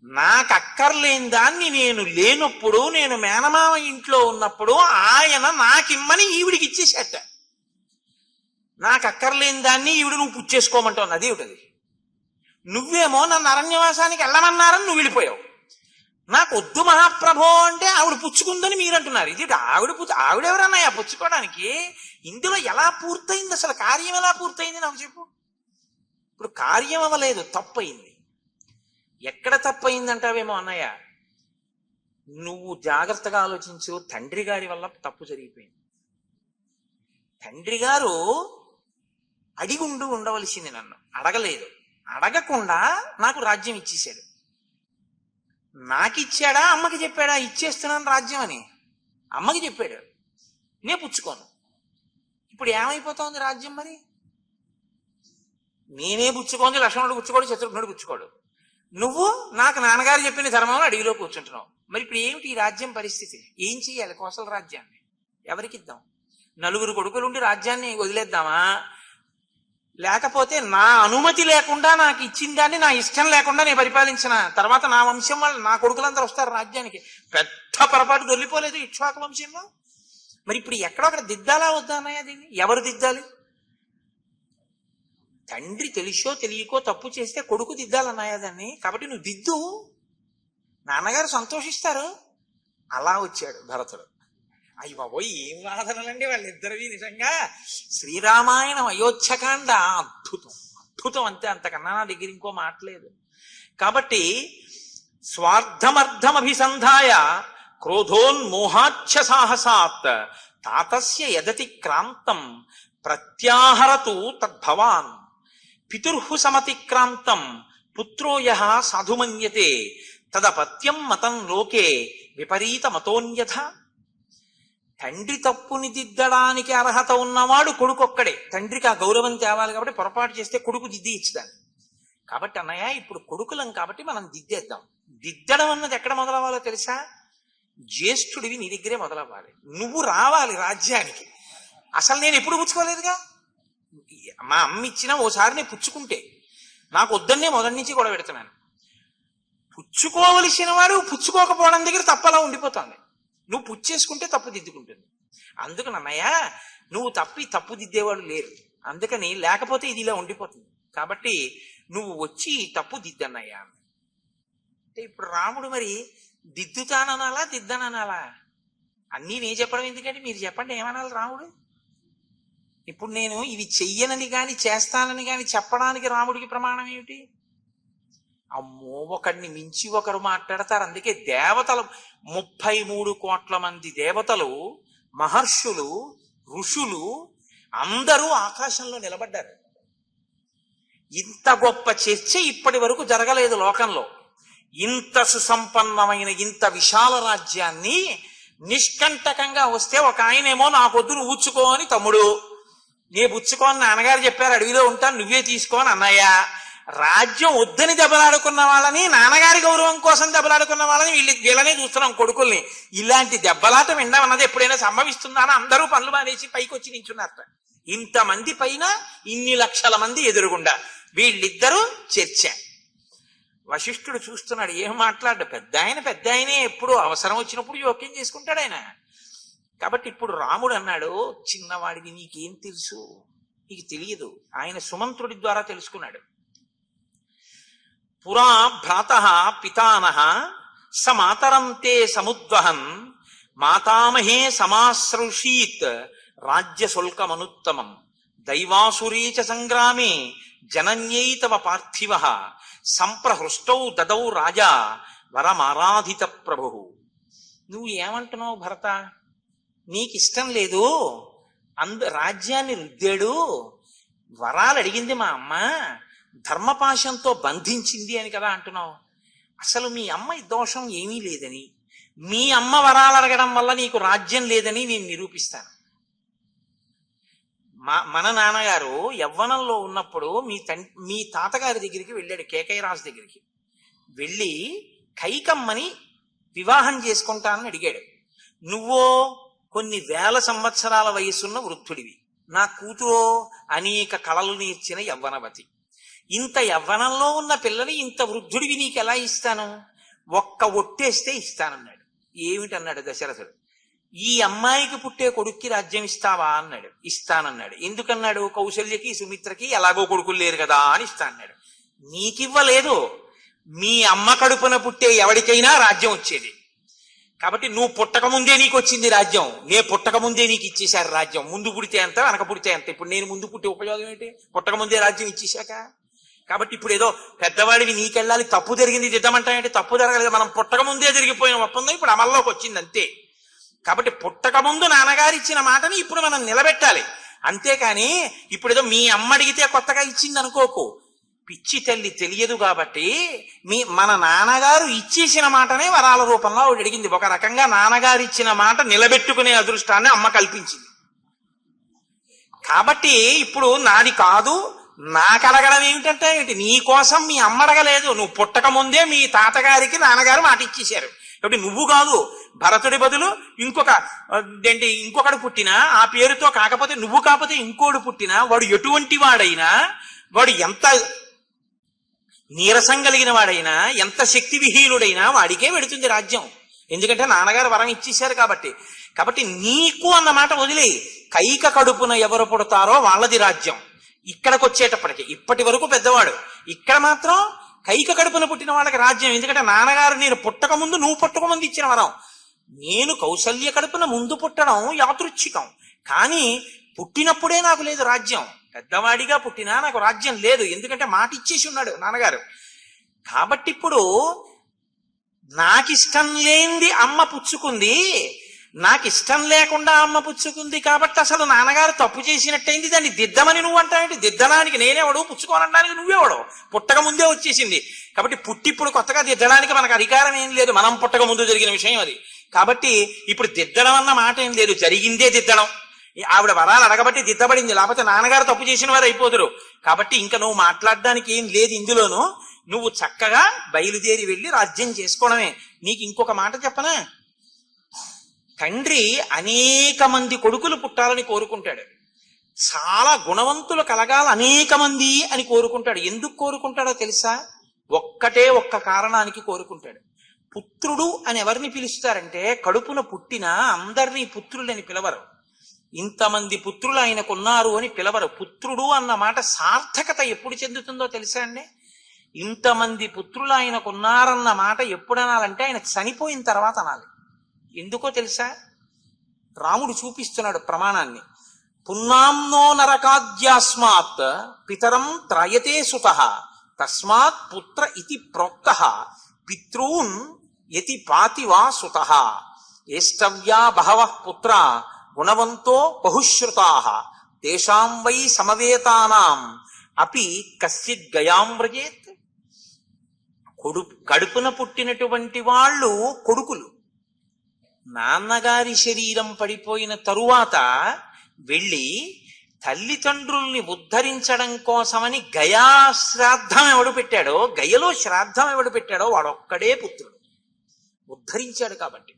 నాకు అక్కర్లేని దాన్ని నేను లేనప్పుడు, నేను మేనమామ ఇంట్లో ఉన్నప్పుడు ఆయన నాకిమ్మని ఈవిడికి ఇచ్చేసేట. నాకు అక్కర్లేని దాన్ని ఈవిడ నువ్వు పుచ్చేసుకోమంటావు, అదేమిటది? నువ్వేమో నన్ను అరణ్యవాసానికి వెళ్ళమన్నారని నువ్వు వెళ్ళిపోయావు. నాకు వద్దు మహాప్రభో అంటే ఆవిడ పుచ్చుకుందని మీరంటున్నారు. ఇది ఆవిడెవరన్నాయా పుచ్చుకోవడానికి? ఇందులో ఎలా పూర్తయింది, అసలు కార్యం ఎలా పూర్తయింది నాకు చెప్పు. ఇప్పుడు కార్యం అవ్వలేదు, తప్పయింది. ఎక్కడ తప్పయిందంటావేమో అన్నయ్య, నువ్వు జాగ్రత్తగా ఆలోచించు. తండ్రి గారి వల్ల తప్పు జరిగిపోయింది. తండ్రి గారు ఉండవలసింది, నన్ను అడగలేదు. అడగకుండా నాకు రాజ్యం ఇచ్చేశాడు. నాకిచ్చాడా అమ్మకి చెప్పాడా ఇచ్చేస్తున్నాను రాజ్యం అని? అమ్మకి చెప్పాడు, నేను పుచ్చుకోను. ఇప్పుడు ఏమైపోతోంది రాజ్యం? మరి నేనే పుచ్చుకోంది, లక్ష్మణుడు పుచ్చుకోడు, శత్రుఘ్నుడు పుచ్చుకోడు. నువ్వు నాకు నాన్నగారు చెప్పిన ధర్మంలో అడవిలో కూర్చుంటున్నావు. మరి ఇప్పుడు ఏమిటి ఈ రాజ్యం పరిస్థితి? ఏం చెయ్యాలి? కోసల రాజ్యాన్ని ఎవరికిద్దాం? నలుగురు కొడుకులుండి రాజ్యాన్ని వదిలేద్దామా? లేకపోతే నా అనుమతి లేకుండా నాకు ఇచ్చిన దాన్ని నా ఇష్టం లేకుండా నేను పరిపాలించిన తర్వాత నా వంశం వాళ్ళు, నా కొడుకులందరూ వస్తారు రాజ్యానికి. పెద్ద పొరపాటు దొల్లిపోలేదు ఇక్ష్వాకు వంశంలో. మరి ఇప్పుడు ఎక్కడొక్కడ దిద్దాలా వద్దా అన్నయ్య? దీన్ని ఎవరు దిద్దాలి? తండ్రి తెలిసో తెలియకో తప్పు చేస్తే కొడుకు దిద్దాలన్నాయా దాన్ని. కాబట్టి నువ్వు దిద్దు, నాన్నగారు సంతోషిస్తారు. అలా వచ్చాడు భరతుడు. అయ్యి బాబోయ్, ఏం వాదనలండి వాళ్ళిద్దరివి. నిజంగా శ్రీరామాయణం అయోధ్యకాండ అద్భుతం, అద్భుతం అంతే, అంతకన్నా నా దగ్గర ఇంకో మాటలేదు. కాబట్టి స్వార్థమర్థమభిసంధాయ క్రోధోన్మోహాచ్ఛ సాహసాత్ తాతస్య యదతి క్రాంతం ప్రత్యాహరతు తద్భవాన్ పితుర్హు సమతిక్రాంతం పుత్రో యః సాధుమన్యతే తదపత్యం మతం లోకే విపరీత మతోన్యథ. తండ్రి తప్పుని దిద్దడానికి అర్హత ఉన్నవాడు కొడుకొక్కడే. తండ్రికి ఆ గౌరవం తేవాలి కాబట్టి పొరపాటు చేస్తే కొడుకు దిద్ది ఇచ్చుదాన్ని. కాబట్టి అన్నయ్య ఇప్పుడు కొడుకులం కాబట్టి మనం దిద్దేద్దాం. దిద్దడం అన్నది ఎక్కడ మొదలవ్వాలో తెలుసా? జ్యేష్ఠుడివి నీ దగ్గరే మొదలవ్వాలి. నువ్వు రావాలి రాజ్యానికి. అసలు నేను ఎప్పుడు పుచ్చుకోలేదుగా. మా అమ్మ ఇచ్చినా ఓసారి నేను పుచ్చుకుంటే నాకు వద్దన్నే మొదటి నుంచి కూడా పెడుతున్నాను. పుచ్చుకోవలసిన వాడు పుచ్చుకోకపోవడం దగ్గర తప్పలా ఉండిపోతుంది. నువ్వు పుచ్చేసుకుంటే తప్పు దిద్దుకుంటుంది. అందుకని అన్నయ్య నువ్వు తప్పు దిద్దేవాడు లేరు. అందుకని లేకపోతే ఇది ఇలా ఉండిపోతుంది. కాబట్టి నువ్వు వచ్చి తప్పు దిద్దన్నయ్యా అంటే ఇప్పుడు రాముడు మరి దిద్దుతాననాలా దిద్దననాలా? అన్నీ నేను చెప్పడం ఎందుకంటే మీరు చెప్పండి ఏమనాలి రాముడు? ఇప్పుడు నేను ఇవి చెయ్యనని కాని చేస్తానని కాని చెప్పడానికి రాముడికి ప్రమాణం ఏమిటి? అమ్మో, ఒకడిని మించి ఒకరు మాట్లాడతారు. అందుకే దేవతలు 33 కోట్ల మంది దేవతలు, మహర్షులు, ఋషులు అందరూ ఆకాశంలో నిలబడ్డారు. ఇంత గొప్ప చర్చ ఇప్పటి వరకు జరగలేదు లోకంలో. ఇంత సుసంపన్నమైన ఇంత విశాల రాజ్యాన్ని నిష్కంటకంగా వస్తే ఒక ఆయనేమో నాకొద్దు నువ్వు ఊచుకో అని తమ్ముడు, నే పుచ్చుకోని నాన్నగారు చెప్పారు అడవిలో ఉంటాను నువ్వే తీసుకోని అన్నయ్య. రాజ్యం వద్దని దెబ్బలాడుకున్న వాళ్ళని, నాన్నగారి గౌరవం కోసం దెబ్బలాడుకున్న వాళ్ళని వీళ్ళనే చూస్తున్నాం కొడుకుల్ని. ఇలాంటి దెబ్బలాట వినడం ఎప్పుడైనా సంభవిస్తుందా? అందరూ పనులు మానేసి పైకి వచ్చి నించున్నారట. ఇంతమంది పైన ఇన్ని లక్షల మంది ఎదురుగుండా వీళ్ళిద్దరూ చర్చ. వశిష్ఠుడు చూస్తున్నాడు, ఏం మాట్లాడు. పెద్ద ఆయనే ఎప్పుడు అవసరం వచ్చినప్పుడు జోక్యం చేసుకుంటాడు ఆయన. కాబట్టి ఇప్పుడు రాముడు అన్నాడు, చిన్నవాడివి నీకేం తెలుసు, నీకు తెలియదు. ఆయన సుమంత్రుడి ద్వారా తెలుసుకున్నాడు. పురా భ్రాతః పితానః స మాతరం తే సముద్వహన్ మాతామహే సమాశ్రౌషీత్ రాజ్యశుల్కమనుత్తమం దైవాసురే చ సంగ్రామే జనన్యై తవ పార్థివః సంప్రహృష్టౌ దదౌ రాజా వరమారాధిత ప్రభుః. నువ్వు ఏమంటున్నావు భరత? నీకు ఇష్టం లేదు, రాజ్యాన్ని రుద్దాడు, వరాలు అడిగింది మా అమ్మ, ధర్మపాశంతో బంధించింది అని కదా అంటున్నావు. అసలు మీ అమ్మ దోషం ఏమీ లేదని, మీ అమ్మ వరాలు అడగడం వల్ల నీకు రాజ్యం లేదని నేను నిరూపిస్తాను. మన నాన్నగారు యవ్వనంలో ఉన్నప్పుడు మీ తాతగారి దగ్గరికి వెళ్ళాడు, కేకయ్యరాజు దగ్గరికి వెళ్ళి కైకమ్మని వివాహం చేసుకుంటానని అడిగాడు. నువ్వో కొన్ని వేల సంవత్సరాల వయసున్న వృద్ధుడివి, నా కూతురో అనేక కళలు నేర్చిన యవ్వనవతి. ఇంత యవ్వనంలో ఉన్న పిల్లని ఇంత వృద్ధుడివి నీకు ఎలా ఇస్తాను? ఒక్క ఒట్టేస్తే ఇస్తానన్నాడు. ఏమిటన్నాడు దశరథుడు? ఈ అమ్మాయికి పుట్టే కొడుక్కి రాజ్యం ఇస్తావా అన్నాడు. ఇస్తానన్నాడు. ఎందుకన్నాడు? కౌశల్యకి సుమిత్రకి ఎలాగో కొడుకులు లేరు కదా అని ఇస్తా అన్నాడు. నీకివ్వలేదు, మీ అమ్మ కడుపున పుట్టే ఎవరికైనా రాజ్యం వచ్చేది. కాబట్టి నువ్వు పుట్టక ముందే నీకు వచ్చింది రాజ్యం, నే పుట్టక ముందే నీకు ఇచ్చేశారు రాజ్యం. ముందు పుడితే ఎంత, వెనక పుడితే ఎంత. ఇప్పుడు నేను ముందు పుట్టే ఉపయోగం ఏంటి? పుట్టక ముందే రాజ్యం ఇచ్చేశాక. కాబట్టి ఇప్పుడు ఏదో పెద్దవాడివి నీకెళ్ళాలి, తప్పు జరిగింది దిద్దమంటాయంటే తప్పు జరగలేదు, మనం పుట్టక ముందే జరిగిపోయిన ఒప్పందం ఇప్పుడు అమల్లోకి వచ్చింది అంతే. కాబట్టి పుట్టక ముందు నాన్నగారు ఇచ్చిన మాటని ఇప్పుడు మనం నిలబెట్టాలి. అంతేకాని ఇప్పుడు ఏదో మీ అమ్మ అడిగితే కొత్తగా ఇచ్చింది అనుకోకు. పిచ్చి తల్లి తెలియదు కాబట్టి మన నాన్నగారు ఇచ్చేసిన మాటనే వరాల రూపంలో ఆవిడ అడిగింది. ఒక రకంగా నాన్నగారు ఇచ్చిన మాట నిలబెట్టుకునే అదృష్టాన్ని అమ్మ కల్పించింది. కాబట్టి ఇప్పుడు నాది కాదు, నాకు అడగడం ఏమిటంటే నీ కోసం మీ అమ్మ అడగలేదు, నువ్వు పుట్టక ముందే మీ తాతగారికి నాన్నగారు మాట ఇచ్చేశారు. కాబట్టి నువ్వు కాదు, భరతుడి బదులు ఇంకొకడు పుట్టినా ఆ పేరుతో కాకపోతే, నువ్వు కాకపోతే ఇంకోడు పుట్టినా, వాడు ఎటువంటి వాడైనా, వాడు ఎంత నీరసం కలిగిన వాడైనా, ఎంత శక్తి విహీనుడైనా వాడికే వెడుతుంది రాజ్యం. ఎందుకంటే నాన్నగారు వరం ఇచ్చేశారు కాబట్టి. కాబట్టి నీకు అన్నమాట వదిలే, కైక కడుపున ఎవరు పుడతారో వాళ్ళది రాజ్యం. ఇక్కడికి వచ్చేటప్పటికి ఇప్పటి వరకు పెద్దవాడు, ఇక్కడ మాత్రం కైక కడుపున పుట్టిన వాళ్ళకి రాజ్యం. ఎందుకంటే నాన్నగారు నేను పుట్టక ముందు, నువ్వు పుట్టక ముందు ఇచ్చిన వరం. నేను కౌసల్య కడుపున ముందు పుట్టడం యాదృచ్ఛికం, కానీ పుట్టినప్పుడే నాకు లేదు రాజ్యం. పెద్దవాడిగా పుట్టినా నాకు రాజ్యం లేదు, ఎందుకంటే మాట ఇచ్చేసి ఉన్నాడు నాన్నగారు. కాబట్టి ఇప్పుడు నాకిష్టం లేనిది అమ్మ పుచ్చుకుంది, నాకు ఇష్టం లేకుండా అమ్మ పుచ్చుకుంది, కాబట్టి అసలు నాన్నగారు తప్పు చేసినట్టయింది. దాన్ని దిద్దమని నువ్వు అంటావేంటి? దిద్దడానికి నేనేవాడు, పుచ్చుకోనడానికి నువ్వేవాడు. పుట్టక ముందే వచ్చేసింది కాబట్టి ఇప్పుడు కొత్తగా దిద్దడానికి మనకు అధికారం ఏం లేదు, మనం పుట్టక ముందు జరిగిన విషయం అది. కాబట్టి ఇప్పుడు దిద్దడం అన్న మాట ఏం లేదు, జరిగిందే దిద్దడం. ఆవిడ వరాలు అడగబట్టి దిద్దబడింది, లేకపోతే నాన్నగారు తప్పు చేసిన వారు అయిపోదురు. కాబట్టి ఇంకా నువ్వు మాట్లాడడానికి ఏం లేదు ఇందులోనూ. నువ్వు చక్కగా బయలుదేరి వెళ్ళి రాజ్యం చేసుకోవడమే. నీకు ఇంకొక మాట చెప్పనా? తండ్రి అనేక మంది కొడుకులు పుట్టాలని కోరుకుంటాడు, చాలా గుణవంతులు కలగాలి అనేక మంది అని కోరుకుంటాడు. ఎందుకు కోరుకుంటాడో తెలుసా? ఒక్క కారణానికి కోరుకుంటాడు. పుత్రుడు అని ఎవరిని పిలుస్తారంటే, కడుపున పుట్టిన అందరినీ పుత్రులని పిలవరు, ఇంతమంది పుత్రులు ఆయనకున్నారు అని పిలవరు. పుత్రుడు అన్న మాట సార్థకత ఎప్పుడు చెందుతుందో తెలుసా అండి? ఇంతమంది పుత్రులు ఆయనకున్నారన్న మాట ఎప్పుడు అనాలంటే ఆయన చనిపోయిన తర్వాత అనాలి. ఎందుకో తెలుసా? రాముడు చూపిస్తున్నాడు ప్రమాణాన్ని. పున్నాంనో నరకాద్యాస్మాత్ పితరం త్రయతే సుతః తస్మాత్ పుత్ర ఇతి ప్రోక్తః పితॄన్ యతి పాతివా సుతః ఏష్టవ్యా బహవః పుత్ర గుణవంతో బహుశ్రుతాః తేషాం వై సమవేతానాం అపి కశ్చిత్ గయాం వ్రజేత్. కడుపున పుట్టినటువంటి వాళ్ళు కొడుకులు నాన్నగారి శరీరం పడిపోయిన తరువాత వెళ్ళి తల్లిదండ్రుల్ని ఉద్ధరించడం కోసమని గయా శ్రాద్ధం ఎవడు పెట్టాడో, గయలో శ్రాద్ధం ఎవడు పెట్టాడో వాడొక్కడే పుత్రుడు, ఉద్ధరించాడు. కాబట్టి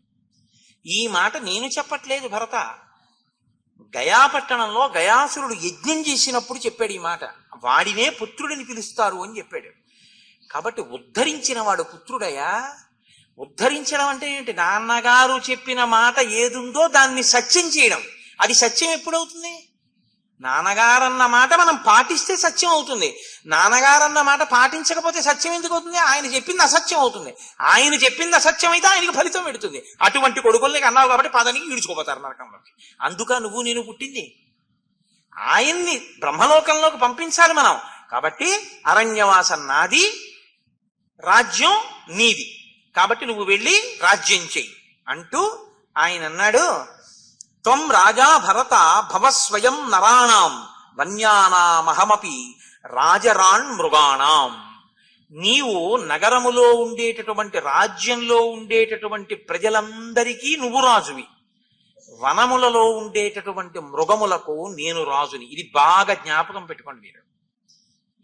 ఈ మాట నేను చెప్పట్లేదు భరత. గయాపట్టణంలో గయాసురుడు యజ్ఞం చేసినప్పుడు చెప్పాడు ఈ మాట. వాడినే పుత్రుడిని పిలుస్తారు అని చెప్పాడు. కాబట్టి ఉద్ధరించిన వాడు పుత్రుడయా. ఉద్ధరించడం అంటే ఏంటి? నాన్నగారు చెప్పిన మాట ఏదుందో దాన్ని సత్యం చేయడం. అది సత్యం ఎప్పుడవుతుంది? నాన్నగారన్న మాట మనం పాటిస్తే సత్యం అవుతుంది. నాన్నగారన్న మాట పాటించకపోతే సత్యం ఎందుకు అవుతుంది? ఆయన చెప్పింది అసత్యం అవుతుంది. ఆయన చెప్పింది అసత్యం అయితే ఆయనకి ఫలితం పెడుతుంది. అటువంటి కొడుకుల్ని అన్నావు కాబట్టి పదనికి ఈడ్చుకోపోతారు నరకంలోకి. అందుక నువ్వు నేను పుట్టింది. ఆయన్ని బ్రహ్మలోకంలోకి పంపించాలి మనం. కాబట్టి అరణ్యవాసం నాది, రాజ్యం నీది. కాబట్టి నువ్వు వెళ్ళి రాజ్యం చెయ్యి అంటూ ఆయన అన్నాడు, త్వం రాజా భరత భవ స్వయం నరాణం వన్యానామహమపి రాజరాణ్ మృగాణం. నీవు నగరములో ఉండేటటువంటి రాజ్యంలో ఉండేటటువంటి ప్రజలందరికీ నువ్వు రాజువి, వనములలో ఉండేటటువంటి మృగములకు నేను రాజుని. ఇది బాగా జ్ఞాపకం పెట్టుకోండి మీరు.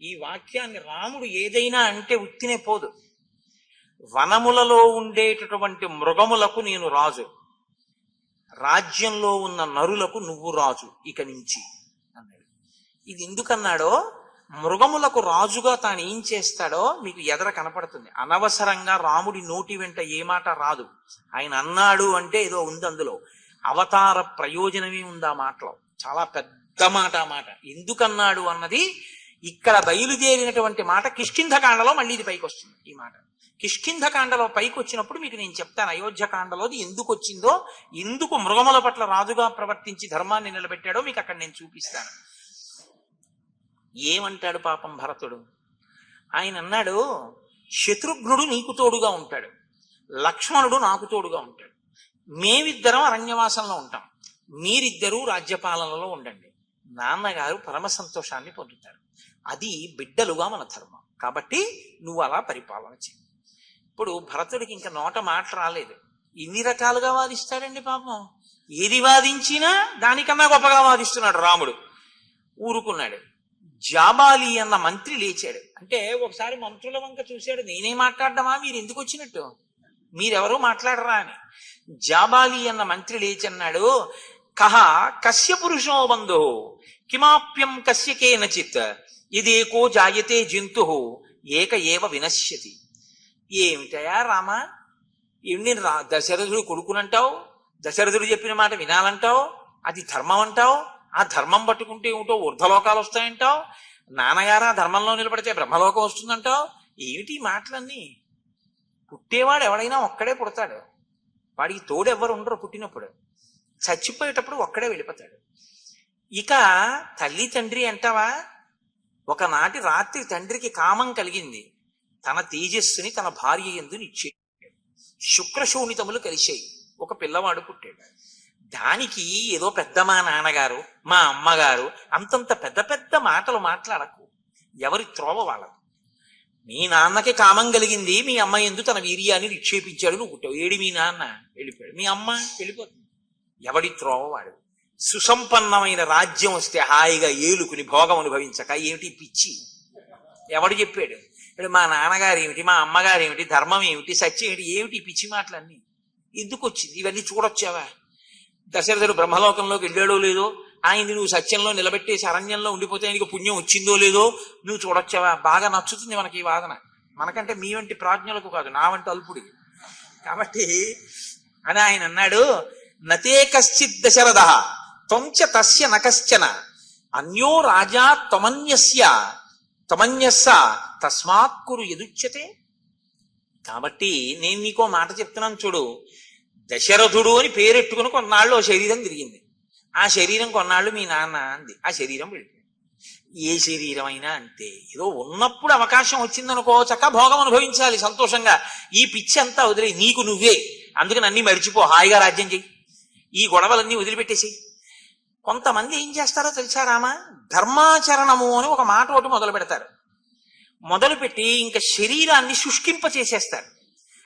ఈ వాక్యాన్ని రాముడు ఏదైనా అంటే ఉత్తినే పోదు. వనములలో ఉండేటటువంటి మృగములకు నేను రాజు, రాజ్యంలో ఉన్న నరులకు నువ్వు రాజు ఇక నుంచి అన్నాడు. ఇది ఎందుకన్నాడో, మృగములకు రాజుగా తాను ఏం చేస్తాడో మీకు ఎదర కనపడుతుంది. అనవసరంగా రాముడి నోటి వెంట ఏ మాట రాదు. ఆయన అన్నాడు అంటే ఏదో ఉంది అందులో, అవతార ప్రయోజనమే ఉంది ఆ మాటలో. చాలా పెద్ద మాట ఆ మాట. ఎందుకన్నాడు అన్నది ఇక్కడ బయలుదేరినటువంటి మాట కిష్కింధకాండలో మళ్ళీ ఇది పైకి వస్తుంది. ఈ మాట కిష్కింధకాండలో పైకి వచ్చినప్పుడు మీకు నేను చెప్తాను. అయోధ్యకాండలో ఎందుకు వచ్చిందో, ఎందుకు మృగముల పట్ల రాజుగా ప్రవర్తించి ధర్మాన్ని నిలబెట్టాడో మీకు అక్కడ నేను చూపిస్తాను. ఏమంటాడు పాపం భరతుడు? ఆయన అన్నాడు, శత్రుఘ్నుడు నీకు తోడుగా ఉంటాడు, లక్ష్మణుడు నాకు తోడుగా ఉంటాడు, మేమిద్దరం అరణ్యవాసంలో ఉంటాం, మీరిద్దరూ రాజ్యపాలనలో ఉండండి, నాన్నగారు పరమ సంతోషాన్ని పొందుతారు. అది బిడ్డలుగా మన ధర్మం. కాబట్టి నువ్వు అలా పరిపాలన చేయి. ఇప్పుడు భరతుడికి ఇంకా నోట మాట రాలేదు. ఇన్ని రకాలుగా వాదిస్తాడండి పాపం. ఏది వాదించినా దానికన్నా గొప్పగా వాదిస్తున్నాడు రాముడు. ఊరుకున్నాడు. జాబాలి అన్న మంత్రి లేచాడు. అంటే ఒకసారి మంత్రుల వంక చూశాడు, నేనే మాట్లాడడమా, మీరు ఎందుకు వచ్చినట్టు, మీరెవరూ మాట్లాడరా అని. జాబాలి అన్న మంత్రి లేచన్నాడు, కహ కస్య పురుషో బంధు కిమాప్యం కస్య కేనచిత్ ఇదేకో జాయతే జంతు ఏక ఏవ వినశ్యతి. ఏమిటయా రామా, ఏమి దశరథుడు కొడుకునంటావు, దశరథుడు చెప్పిన మాట వినాలంటావు, అది ధర్మం అంటావు, ఆ ధర్మం పట్టుకుంటే ఏమిటో ఊర్ధలోకాలు వస్తాయంటావు, నాన్నగారు ఆ ధర్మంలో నిలబడితే బ్రహ్మలోకం వస్తుందంటావు. ఏమిటి మాటలన్నీ? పుట్టేవాడు ఎవడైనా ఒక్కడే పుడతాడు, వాడికి తోడెవ్వరు ఉండరు. పుట్టినప్పుడు చచ్చిపోయేటప్పుడు ఒక్కడే వెళ్ళిపోతాడు. ఇక తల్లి తండ్రి అంటావా? ఒకనాటి రాత్రి తండ్రికి కామం కలిగింది, తన తేజస్సుని తన భార్య యందు నిక్షేపించాడు. శుక్రశోణితములు కలిశాయి, ఒక పిల్లవాడు పుట్టాడు. దానికి ఏదో పెద్ద మా నాన్నగారు మా అమ్మగారు అంతంత పెద్ద పెద్ద మాటలు మాట్లాడకు, ఎవరి త్రోవ వాళ్ళకు. మీ నాన్నకి కామం కలిగింది, మీ అమ్మ యందు తన వీర్యాన్ని నిక్షేపించాడు, నువ్వు పుట్టావు. ఏడి మీ నాన్న వెళ్ళిపోయాడు, మీ అమ్మ వెళ్ళిపోతుంది. ఎవడి త్రోవ వాడు. సుసంపన్నమైన రాజ్యం వస్తే హాయిగా ఏలుకుని భోగం అనుభవించక ఏమిటి పిచ్చి? ఎవడు చెప్పాడు? ఇప్పుడు మా నాన్నగారు ఏమిటి, మా అమ్మగారు ఏమిటి, ధర్మం ఏమిటి, సత్యం ఏమిటి, ఏమిటి పిచ్చి మాటలన్నీ ఎందుకు వచ్చింది? ఇవన్నీ చూడొచ్చావా? దశరథుడు బ్రహ్మలోకంలోకి వెళ్ళాడో లేదో, ఆయన్ని నువ్వు సత్యంలో నిలబెట్టేసి అరణ్యంలో ఉండిపోతే ఆయనకి పుణ్యం వచ్చిందో లేదో నువ్వు చూడొచ్చావా? బాగా నచ్చుతుంది మనకి ఈ వాదన. మనకంటే మీ వంటి ప్రాజ్ఞులకు కాదు, నా వంటి అల్పుడి. కాబట్టి అని ఆయన అన్నాడు, నతే కశ్చిత్ దశరథ త్వంచ తస్య నకశ్చన అన్యో రాజా త్వమన్యస్స తస్మాత్ కురు యదుచ్యతే. కాబట్టి నేను నీకో మాట చెప్తున్నాను చూడు. దశరథుడు అని పేరెట్టుకుని కొన్నాళ్ళు శరీరం తిరిగింది. ఆ శరీరం కొన్నాళ్ళు మీ నాన్న అంది, ఆ శరీరం వెళ్ళిపోయింది. ఏ శరీరం అయినా అంతే, ఏదో ఉన్నప్పుడు అవకాశం వచ్చిందనుకో చక్క భోగం అనుభవించాలి సంతోషంగా. ఈ పిచ్చి అంతా వదిలే, నీకు నువ్వే. అందుకని అన్ని మరిచిపో, హాయిగా రాజ్యం చెయ్యి, ఈ గొడవలన్నీ వదిలిపెట్టేసి. కొంతమంది ఏం చేస్తారో తెలుసా రామా, ధర్మాచరణము అని ఒక మాట ఒకటి మొదలు పెడతారు. మొదలుపెట్టి ఇంకా శరీరాన్ని శుష్కింప చేసేస్తారు.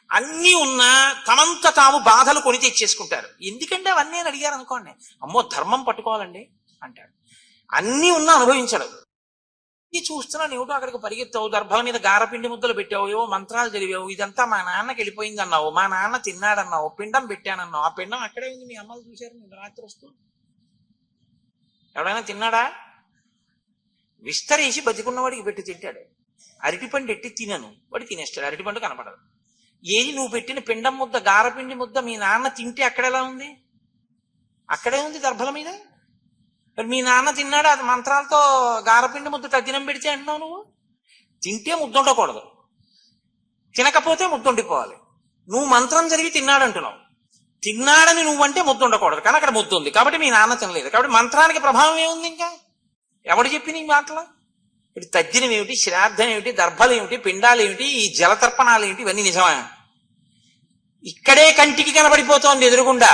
అన్నీ ఉన్నా తమంత తాము బాధలు కొని తెచ్చేసుకుంటారు. ఎందుకంటే అవన్నీ అని అడిగారు అనుకోండి, అమ్మో ధర్మం పట్టుకోవాలండి అంటాడు. అన్నీ ఉన్నా అనుభవించడు. ఇది చూస్తున్నాను, ఏమిటో అక్కడికి పరిగెత్తావు, దర్భల మీద గారపిండి ముద్దలు పెట్టావు, ఏవో మంత్రాలు చదివావు, ఇదంతా మా నాన్నకి వెళ్ళిపోయింది అన్నావు, మా నాన్న తిన్నాడన్నావు, పిండం పెట్టానన్నావు. ఆ పిండం అక్కడే ఉంది, మీ అమ్మలు చూశారు నేను రాత్రి వస్తూ. ఎవడైనా తిన్నాడా? విస్తరేసి బతికున్నవాడికి పెట్టి తింటాడు. అరటిపండు ఎట్టి తినను, వాడు తినేస్తాడు, అరటిపండు కనపడదు. ఏది నువ్వు పెట్టిన పిండం ముద్ద, గారపిండి ముద్ద మీ నాన్న తింటే అక్కడెలా ఉంది? అక్కడే ఉంది దర్భల మీద. మరి మీ నాన్న తిన్నాడు, అది మంత్రాలతో గారపిండి ముద్ద తద్దినం పెడితే అంటున్నావు నువ్వు. తింటే ముద్ద ఉండకూడదు, తినకపోతే ముద్ద ఉండిపోవాలి. నువ్వు మంత్రం జరిగి తిన్నాడంటున్నావు, తిన్నాడని నువ్వంటే ముద్ద ఉండకూడదు, కానీ అక్కడ ముద్ద ఉంది కాబట్టి మీ నాన్న తినలేదు. కాబట్టి మంత్రానికి ప్రభావం ఏముంది? ఇంకా ఎవడు చెప్పి నీ మాటలు? ఇటు తద్దినం ఏమిటి, శ్రాద్ధం ఏమిటి, దర్భలు ఏమిటి, పిండాలు ఏమిటి, ఈ జలతర్పణాలు ఏమిటి, ఇవన్నీ నిజమా? ఇక్కడే కంటికి కనబడిపోతోంది ఎదురుగుండా.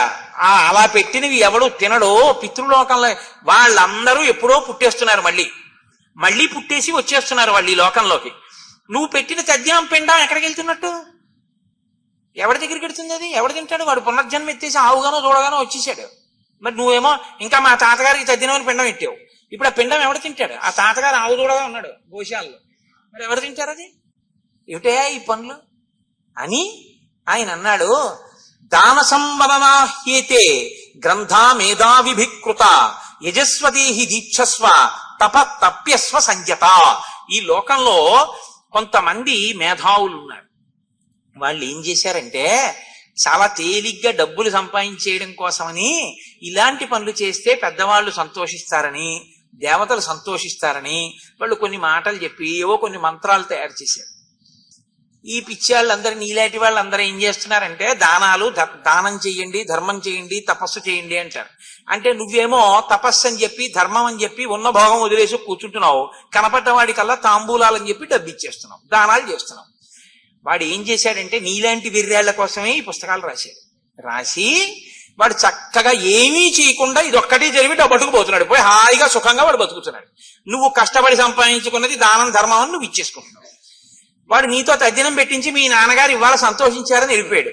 అలా పెట్టినవి ఎవడు తినడో పితృలోకంలో వాళ్ళందరూ ఎప్పుడో పుట్టేస్తున్నారు, మళ్ళీ మళ్ళీ పుట్టేసి వచ్చేస్తున్నారు వాళ్ళు ఈ లోకంలోకి. నువ్వు పెట్టిన తద్దినం పిండం ఎక్కడికి వెళ్తున్నట్టు? ఎవరి దగ్గరికి వెళ్తుంది అది? ఎవడు తింటాడు? వాడు పునర్జన్మ ఎత్తేసి ఆవుగానో చూడగానో వచ్చేసాడు. మరి నువ్వేమో ఇంకా మా తాతగారికి తద్దినమని పిండం పెట్టావు. ఇప్పుడు ఆ పిండం ఎవడు తింటాడు? ఆ తాతగారు ఆవు చూడగా ఉన్నాడు గోశాలలో. మరి ఎవరు తింటారు అది? ఏమిటయా ఈ పనులు అని ఆయన అన్నాడు. దాన సంవదనాహ్యేతే గ్రంథా మేధావిభికృత యజస్వదేహి దీక్షస్వ తప తప్యస్వ సంజత. ఈ లోకంలో కొంతమంది మేధావులు ఉన్నారు. వాళ్ళు ఏం చేశారంటే చాలా తేలిగ్గా డబ్బులు సంపాదించేయడం కోసమని ఇలాంటి పనులు చేస్తే పెద్దవాళ్ళు సంతోషిస్తారని, దేవతలు సంతోషిస్తారని వాళ్ళు కొన్ని మాటలు చెప్పి ఏవో కొన్ని మంత్రాలు తయారు చేశారు. ఈ పిచ్చి వాళ్ళందరూ, నీలాంటి వాళ్ళందరూ ఏం చేస్తున్నారంటే దానం చేయండి, ధర్మం చేయండి, తపస్సు చేయండి అంటారు. అంటే నువ్వేమో తపస్సు అని చెప్పి ధర్మం అని చెప్పి ఉన్న భోగం వదిలేసి కూర్చుంటున్నావు. కనపడ్డవాడికల్లా తాంబూలాలని చెప్పి డబ్బు ఇచ్చేస్తున్నావు, దానాలు చేస్తున్నావు. వాడు ఏం చేశాడంటే నీలాంటి వెర్రేళ్ల కోసమే ఈ పుస్తకాలు రాశాడు. రాసి వాడు చక్కగా ఏమీ చేయకుండా ఇదొక్కటి జరిగి డబ్బట్టుకుపోతున్నాడు. పోయి హాయిగా సుఖంగా వాడు బతుకుతున్నాడు. నువ్వు కష్టపడి సంపాదించుకున్నది దానం ధర్మం అని నువ్వు ఇచ్చేసుకుంటున్నావు. వాడు నీతో తద్దినం పెట్టించి మీ నాన్నగారు ఇవాళ సంతోషించారని వెళ్ళిపోయాడు.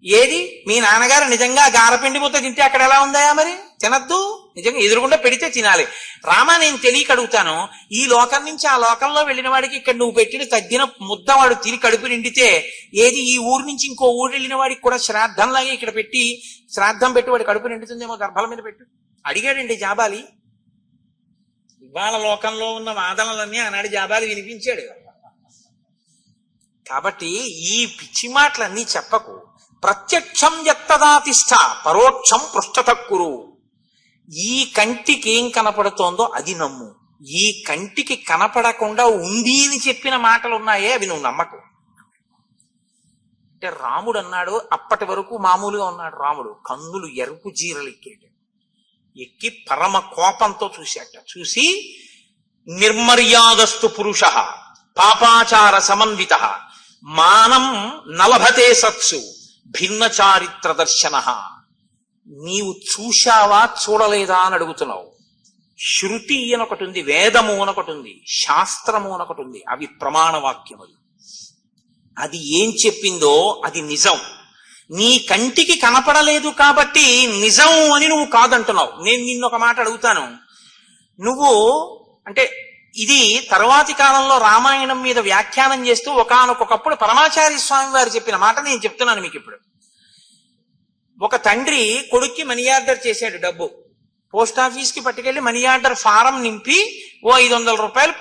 ఏది మీ నాన్నగారు నిజంగా గారపిండి ముద్ద తింటే అక్కడ ఎలా ఉందాయా? మరి తినద్దు, నిజంగా ఎదురుగుండా పెడితే తినాలి. రామా, నేను తెలియక అడుగుతాను, ఈ లోకం నుంచి ఆ లోకంలో వెళ్ళిన వాడికి ఇక్కడ నువ్వు పెట్టిన తద్దిన ముద్ద వాడు తిని కడుపు నిండితే, ఏది ఈ ఊరు నుంచి ఇంకో ఊరు వెళ్ళిన వాడికి కూడా శ్రాద్ధంలాగే ఇక్కడ పెట్టి శ్రాద్ధం పెట్టి వాడి కడుపు నిండుతుందేమో, గర్భాల మీద పెట్టు అడిగాడండి జాబాలి. ఇవాళ లోకంలో ఉన్న వాదనలన్నీ ఆనాడు జాబాలి వినిపించాడు. కాబట్టి ఈ పిచ్చి మాటలన్నీ చెప్పకు. ప్రత్యక్షం ఎత్తదాతిష్ట పరోక్షం పృష్ఠతక్కురు. ఈ కంటికి ఏం కనపడుతోందో అది నమ్ము. ఈ కంటికి కనపడకుండా ఉంది అని చెప్పిన మాటలు ఉన్నాయే అవి నువ్వు నమ్మకు. అంటే రాముడు అన్నాడు, అప్పటి వరకు మామూలుగా ఉన్నాడు రాముడు. కన్నులు ఎరుపు జీరలు ఎక్కి పరమ కోపంతో చూశాట. చూసి నిర్మర్యాదస్తు పురుష పాపాచార సమన్విత మానం నలభతే సత్సు భిన్న చారిత్ర దర్శన. నీవు చూశావా చూడలేదా అని అడుగుతున్నావు. శృతి అని ఒకటి ఉంది, వేదము అని ఒకటి ఉంది, శాస్త్రము అని ఒకటి ఉంది. అవి ప్రమాణ వాక్యములు. అది ఏం చెప్పిందో అది నిజం. నీ కంటికి కనపడలేదు కాబట్టి నిజం అని నువ్వు కాదంటున్నావు. నేను నిన్నొక మాట అడుగుతాను. నువ్వు అంటే ఇది తరువాతి కాలంలో రామాయణం మీద వ్యాఖ్యానం చేస్తూ ఒకానొకప్పుడు పరమాచార్య స్వామి వారు చెప్పిన మాట నేను చెప్తున్నాను మీకు ఇప్పుడు. ఒక తండ్రి కొడుక్కి మనీ ఆర్డర్ చేశాడు డబ్బు. పోస్ట్ ఆఫీస్ కి పట్టుకెళ్లి మనీ ఆర్డర్ ఫారం నింపి ఓ 500 రూపాయలు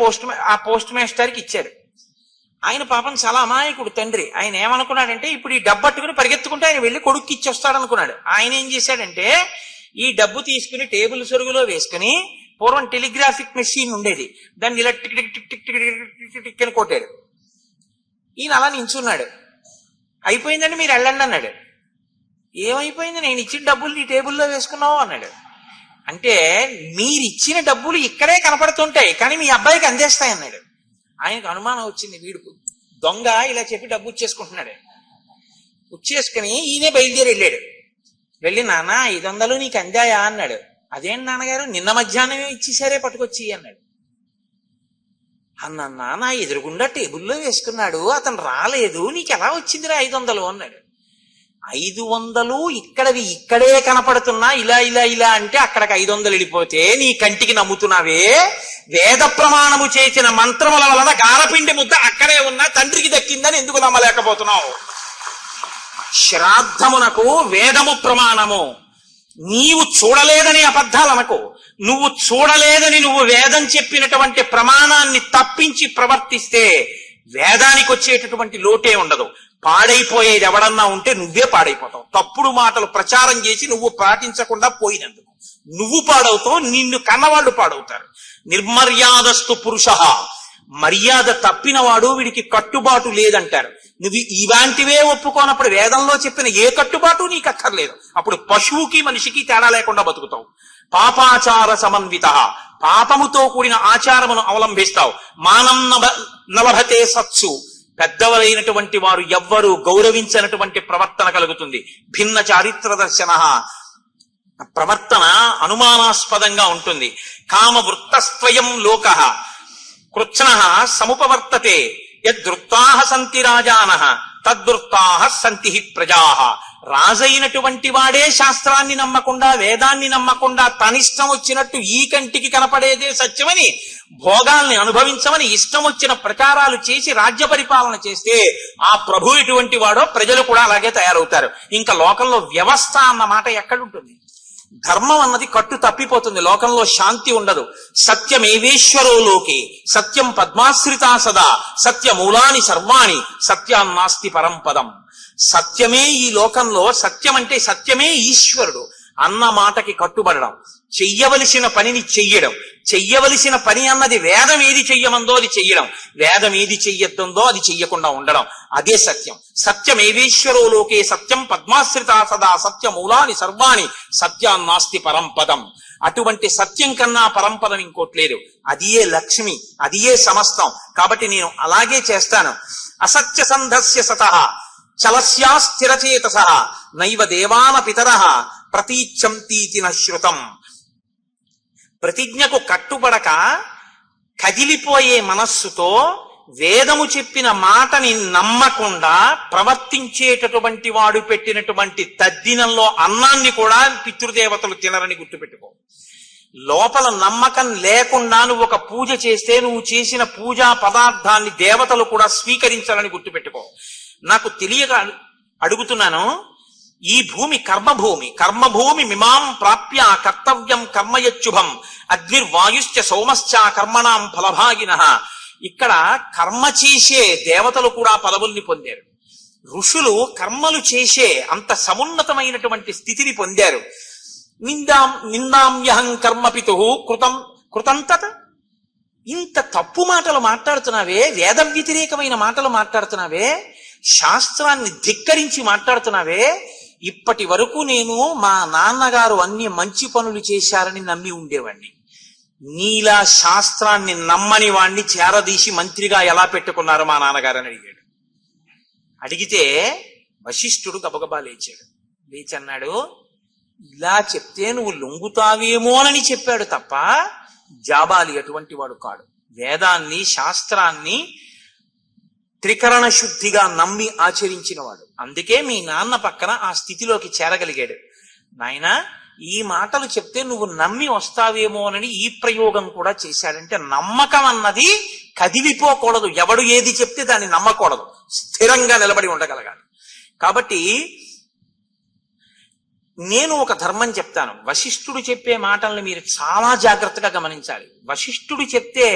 పోస్ట్ మాస్టర్కి ఇచ్చాడు. ఆయన పాపం చాలా అమాయకుడు తండ్రి. ఆయన ఏమనుకున్నాడంటే ఇప్పుడు ఈ డబ్బు పట్టుకుని పరిగెత్తుకుంటే ఆయన వెళ్ళి కొడుక్కి ఇచ్చేస్తాడు అనుకున్నాడు. ఆయన ఏం చేశాడంటే ఈ డబ్బు తీసుకుని టేబుల్ సొరుగులో వేసుకుని, పూర్వం టెలిగ్రాఫిక్ మెషిన్ ఉండేది, దాన్ని ఇలా tick tick tick tick tick tick అని కొట్టాడు. ఈయన అలా నించున్నాడు. అయిపోయిందండి మీరు వెళ్ళండి అన్నాడు. ఏమైపోయింది? నేను ఇచ్చిన డబ్బులు నీ టేబుల్లో వేసుకున్నావు అన్నాడు. అంటే మీరిచ్చిన డబ్బులు ఇక్కడే కనపడుతుంటాయి కానీ మీ అబ్బాయికి అందేస్తాయి అన్నాడు. ఆయనకు అనుమానం వచ్చింది, వీడు దొంగ ఇలా చెప్పి డబ్బు ఇచ్చేసుకుంటున్నాడు. ఇచ్చేసుకుని ఈయనే బయలుదేరి వెళ్ళాడు. వెళ్ళి నాన్న 500 నీకు అందాయా అన్నాడు. అదేంటి నాన్నగారు, నిన్న మధ్యాహ్నమే ఇచ్చేసారే పట్టుకొచ్చి అన్నాడు. అన్న నాన్న ఎదురుగుండా టేబుల్లో వేసుకున్నాడు, అతను రాలేదు, నీకు ఎలా వచ్చిందిరా 500 అన్నాడు. 500 ఇక్కడవి ఇక్కడే కనపడుతున్నా ఇలా ఇలా ఇలా అంటే అక్కడికి 500 వెళ్ళిపోతే నీ కంటికి నమ్ముతున్నావే. వేద ప్రమాణము చేసిన మంత్రముల వలన గారపిండి ముద్ద అక్కడే ఉన్నా తండ్రికి దక్కిందని ఎందుకు నమ్మలేకపోతున్నావు? శ్రాద్ధమునకు వేదము ప్రమాణము. నీవు చూడలేదని అబద్ధాలు అనకు. నువ్వు చూడలేదని నువ్వు వేదం చెప్పినటువంటి ప్రమాణాన్ని తప్పించి ప్రవర్తిస్తే వేదానికి వచ్చేటటువంటి లోటే ఉండదు. పాడైపోయేది ఎవడన్నా ఉంటే నువ్వే పాడైపోతావు. తప్పుడు మాటలు ప్రచారం చేసి నువ్వు పాటించకుండా పోయినందుకు నువ్వు పాడవుతావు, నిన్ను కన్నవాళ్ళు పాడవుతారు. నిర్మర్యాదస్తు పురుష, మర్యాద తప్పినవాడు వీడికి కట్టుబాటు లేదంటారు. నువ్వు ఇలాంటివే ఒప్పుకోనప్పుడు వేదంలో చెప్పిన ఏ కట్టుబాటు నీకు అక్కర్లేదు. అప్పుడు పశువుకి మనిషికి తేడా లేకుండా బతుకుతావు. పాపాచార సమన్విత, పాపముతో కూడిన ఆచారమును అవలంబిస్తావు. మానం నలభతే సత్సు, పెద్దవలైనటువంటి వారు ఎవ్వరూ గౌరవించినటువంటి ప్రవర్తన కలుగుతుంది. భిన్న చారిత్ర దర్శన, ప్రవర్తన అనుమానాస్పదంగా ఉంటుంది. కామవృత్తస్త్వయం లోక కృత్స్న సముపవర్తతే యదృత్తా సంతి రాజానః తద్వృత్తా సంతి ప్రజా. రాజైనటువంటి వాడే శాస్త్రాన్ని నమ్మకుండా, వేదాన్ని నమ్మకుండా తనిష్టం వచ్చినట్టు ఈ కంటికి కనపడేదే సత్యమని, భోగాల్ని అనుభవించమని ఇష్టం వచ్చిన ప్రచారాలు చేసి రాజ్య పరిపాలన చేస్తే ఆ ప్రభు ఎటువంటి వాడో ప్రజలు కూడా అలాగే తయారవుతారు. ఇంకా లోకంలో వ్యవస్థ అన్న మాట ఎక్కడుంటుంది? ధర్మం అన్నది కట్టు తప్పిపోతుంది. లోకంలో శాంతి ఉండదు. సత్యమేవేశ్వరో లోకే సత్యం పద్మాశ్రితా సదా సత్యమూలాని సర్వాణి సత్యాన్నాస్తి పరంపదం. సత్యమే ఈ లోకంలో, సత్యం అంటే సత్యమే ఈశ్వరుడు అన్న మాటకి కట్టుబడడం, చెయ్యవలసిన పనిని చెయ్యడం. చెయ్యవలసిన పని అన్నది వేదం ఏది చెయ్యమందో అది చెయ్యడం, వేదం ఏది చెయ్యొద్దో అది చెయ్యకుండా ఉండడం. అదే సత్యం. సత్యమేవేశ్వరో లోకే సత్యం పద్మాశ్రితా సదా సత్యమూలాని సర్వాణి సత్యాన్నాస్తి పరంపదం. అటువంటి సత్యం కన్నా పరంపదం ఇంకోట్లేదు. అదియే లక్ష్మి, అదియే సమస్తం. కాబట్టి నేను అలాగే చేస్తాను. అసత్య సంధస్య సతః చలస్యా స్థిరచేతస నైవ దేవాన పితరః ప్రతీచ్ఛంతీతి నశ్రుతం. ప్రతిజ్ఞకు కట్టుబడక కదిలిపోయే మనస్సుతో వేదము చెప్పిన మాటని నమ్మకుండా ప్రవర్తించేటటువంటి వాడు పెట్టినటువంటి తద్దినంలో అన్నాన్ని కూడా పితృదేవతలు తినరని గుర్తుపెట్టుకో. లోపల నమ్మకం లేకుండా నువ్వు ఒక పూజ చేస్తే నువ్వు చేసిన పూజా పదార్థాన్ని దేవతలు కూడా స్వీకరించాలని గుర్తుపెట్టుకో. నాకు తెలియక అడుగుతున్నాను. ఈ భూమి కర్మభూమి. కర్మభూమి మిమాం ప్రాప్య కర్తవ్యం కర్మయచ్చుభం అగ్నిర్వాయుశ్చ సోమశ్చ కర్మణాం ఫలభాగినః. ఇక్కడ కర్మ చేసే దేవతలు కూడా పదవుల్ని పొందారు. ఋషులు కర్మలు చేసే అంత సమున్నతమైనటువంటి స్థితిని పొందారు. నిందామ్యహం కర్మపితు కృతం తత్. ఇంత తప్పు మాటలు మాట్లాడుతున్నావే, వేద వ్యతిరేకమైన మాటలు మాట్లాడుతున్నావే, శాస్త్రాన్ని ధిక్కరించి మాట్లాడుతున్నావే. ఇప్పటి వరకు నేను మా నాన్నగారు అన్ని మంచి పనులు చేశారని నమ్మి ఉండేవాణ్ణి. నీలా శాస్త్రాన్ని నమ్మని వాణ్ణి చేరదీసి మంత్రిగా ఎలా పెట్టుకున్నారు మా నాన్నగారని అడిగాడు. అడిగితే వశిష్ఠుడు గబగబా లేచాడు. లేచన్నాడు, ఇలా చెప్తే నువ్వు లొంగుతావేమోనని చెప్పాడు తప్ప జాబాలి అటువంటి వాడు కాడు. వేదాన్ని శాస్త్రాన్ని త్రికరణ శుద్ధిగా నమ్మి ఆచరించిన వాడు. అందుకే మీ నాన్న పక్కన ఆ స్థితిలోకి చేరగలిగాడు. నాయనా, ఈ మాటలు చెప్తే నువ్వు నమ్మి వస్తావేమోనని ఈ ప్రయోగం కూడా చేశాడంటే నమ్మకం అన్నది కదిలిపోకూడదు. ఎవడు ఏది చెప్తే దాన్ని నమ్మకూడదు, స్థిరంగా నిలబడి ఉండగలగాలి. కాబట్టి నేను ఒక ధర్మం చెప్తాను. వశిష్ఠుడు చెప్పే మాటల్ని మీరు చాలా జాగ్రత్తగా గమనించాలి. వశిష్ఠుడు చెప్తే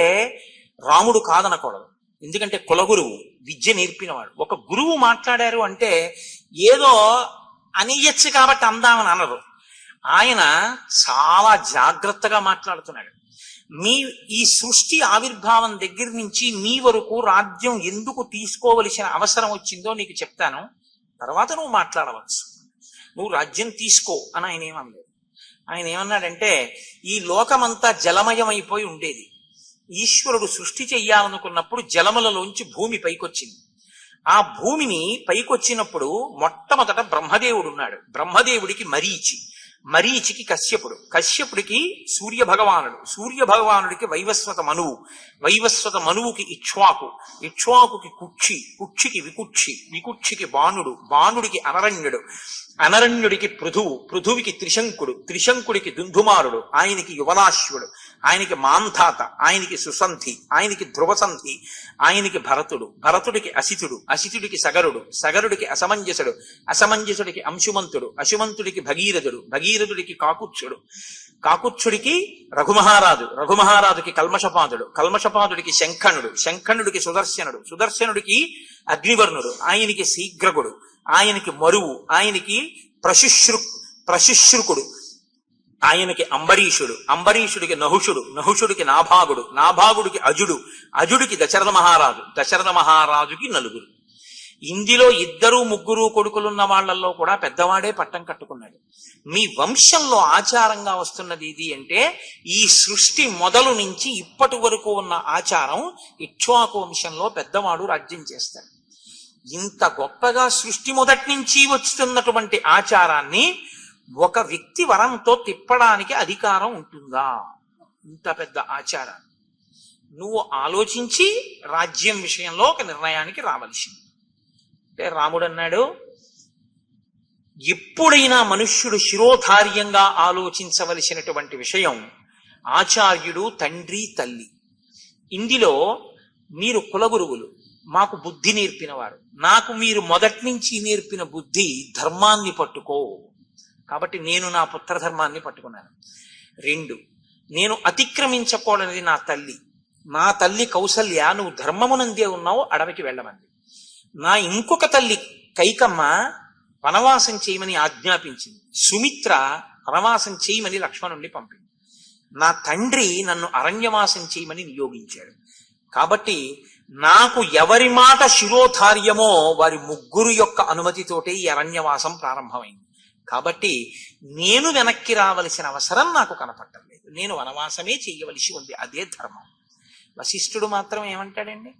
రాముడు కాదనకూడదు. ఎందుకంటే కులగురువు, విద్య నేర్పినవాడు. ఒక గురువు మాట్లాడారు అంటే ఏదో అనేయచ్చు కాబట్టి అందామని అనరు. ఆయన చాలా జాగ్రత్తగా మాట్లాడుతున్నాడు. ఈ సృష్టి ఆవిర్భావం దగ్గర నుంచి మీ వరకు రాజ్యం ఎందుకు తీసుకోవలసిన అవసరం వచ్చిందో నీకు చెప్తాను, తర్వాత నువ్వు మాట్లాడవచ్చు. నువ్వు రాజ్యం తీసుకో అని ఆయన ఏమనలేదు. ఆయన ఏమన్నాడంటే, ఈ లోకమంతా జలమయమైపోయి ఉండేది. ఈశ్వరుడు సృష్టి చెయ్యాలనుకున్నప్పుడు జలములలోంచి భూమి పైకొచ్చింది. ఆ భూమిని పైకొచ్చినప్పుడు మొట్టమొదట బ్రహ్మదేవుడు ఉన్నాడు. బ్రహ్మదేవుడికి మరీచికి కశ్యపుడు, కశ్యపుడికి సూర్య భగవానుడికి వైవస్వత వైవస్వత మనువుకి ఇక్ష్వాకుకి కుక్షికి వికుక్షికి బాణుడికి అనరణ్యుడికి పృథువికి త్రిశంకుడికి దుందుమారుడు, ఆయనకి యువనాశ్వుడు, ఆయనకి మాంధాత, ఆయనకి సుసంధి, ఆయనకి ధ్రువసంధి, ఆయనకి భరతుడికి అసితుడికి సగరుడికి అసమంజసుడికి అంశుమంతుడికి భగీరథుడికి కాకుత్సుడికి రఘుమహారాజుకి కల్మషపాదుడికి శంఖనుడికి సుదర్శనుడికి అగ్నివర్ణుడు, ఆయనకి శీఘ్రగుడు, ఆయనకి మరువు, ఆయనకి ప్రశుశ్రుకుడు, ఆయనకి అంబరీషుడికి నహుషుడికి నాభాగుడికి అజుడికి దశరథ మహారాజుకి నలుగురు. ఇందులో 2-3 కొడుకులున్న వాళ్లలో కూడా పెద్దవాడే పట్టం కట్టుకున్నాడు. మీ వంశంలో ఆచారంగా వస్తున్నది ఇది అంటే, ఈ సృష్టి మొదలు నుంచి ఇప్పటి వరకు ఉన్న ఆచారం, ఇక్ష్వాకు వంశంలో పెద్దవాడు రాజ్యం చేస్తాడు. ఇంత గొప్పగా సృష్టి మొదటి నుంచి వస్తున్నటువంటి ఆచారాన్ని ఒక వ్యక్తి వరంతో తిప్పడానికి అధికారం ఉంటుందా? ఇంత పెద్ద ఆచారం నువ్వు ఆలోచించి రాజ్యం విషయంలో ఒక నిర్ణయానికి రావలసింది. అంటే రాముడు అన్నాడు, ఎప్పుడైనా మనుష్యుడు శిరోధార్యంగా ఆలోచించవలసినటువంటి విషయం ఆచార్యుడు, తండ్రి, తల్లి. ఇందులో మీరు కులగురువులు, మాకు బుద్ధి నేర్పినవారు. నాకు మీరు మొదటి నుంచి నేర్పిన బుద్ధి ధర్మాన్ని పట్టుకో. కాబట్టి నేను నా పుత్రధర్మాన్ని పట్టుకున్నాను. 2, నేను అతిక్రమించకూడనిది నా తల్లి. నా తల్లి కౌసల్య, నువ్వు ధర్మమునందే ఉన్నావు, అడవికి వెళ్ళమంది. నా ఇంకొక తల్లి కైకమ్మ వనవాసం చేయమని ఆజ్ఞాపించింది. సుమిత్ర వనవాసం చేయమని లక్ష్మణుణ్ణి పంపింది. నా తండ్రి నన్ను అరణ్యవాసం చేయమని నియోగించాడు. కాబట్టి నాకు ఎవరి మాట శిరోధార్యమో వారి ముగ్గురు యొక్క అనుమతితోటే ఈ అరణ్యవాసం ప్రారంభమైంది. కాబట్టి నేను వెనక్కి రావలసిన అవసరం నాకు కనపట్టలేదు. నేను వనవాసమే చెయ్యవలసి ఉంది, అదే ధర్మం. వశిష్ఠుడు మాత్రం ఏమంటాడండి?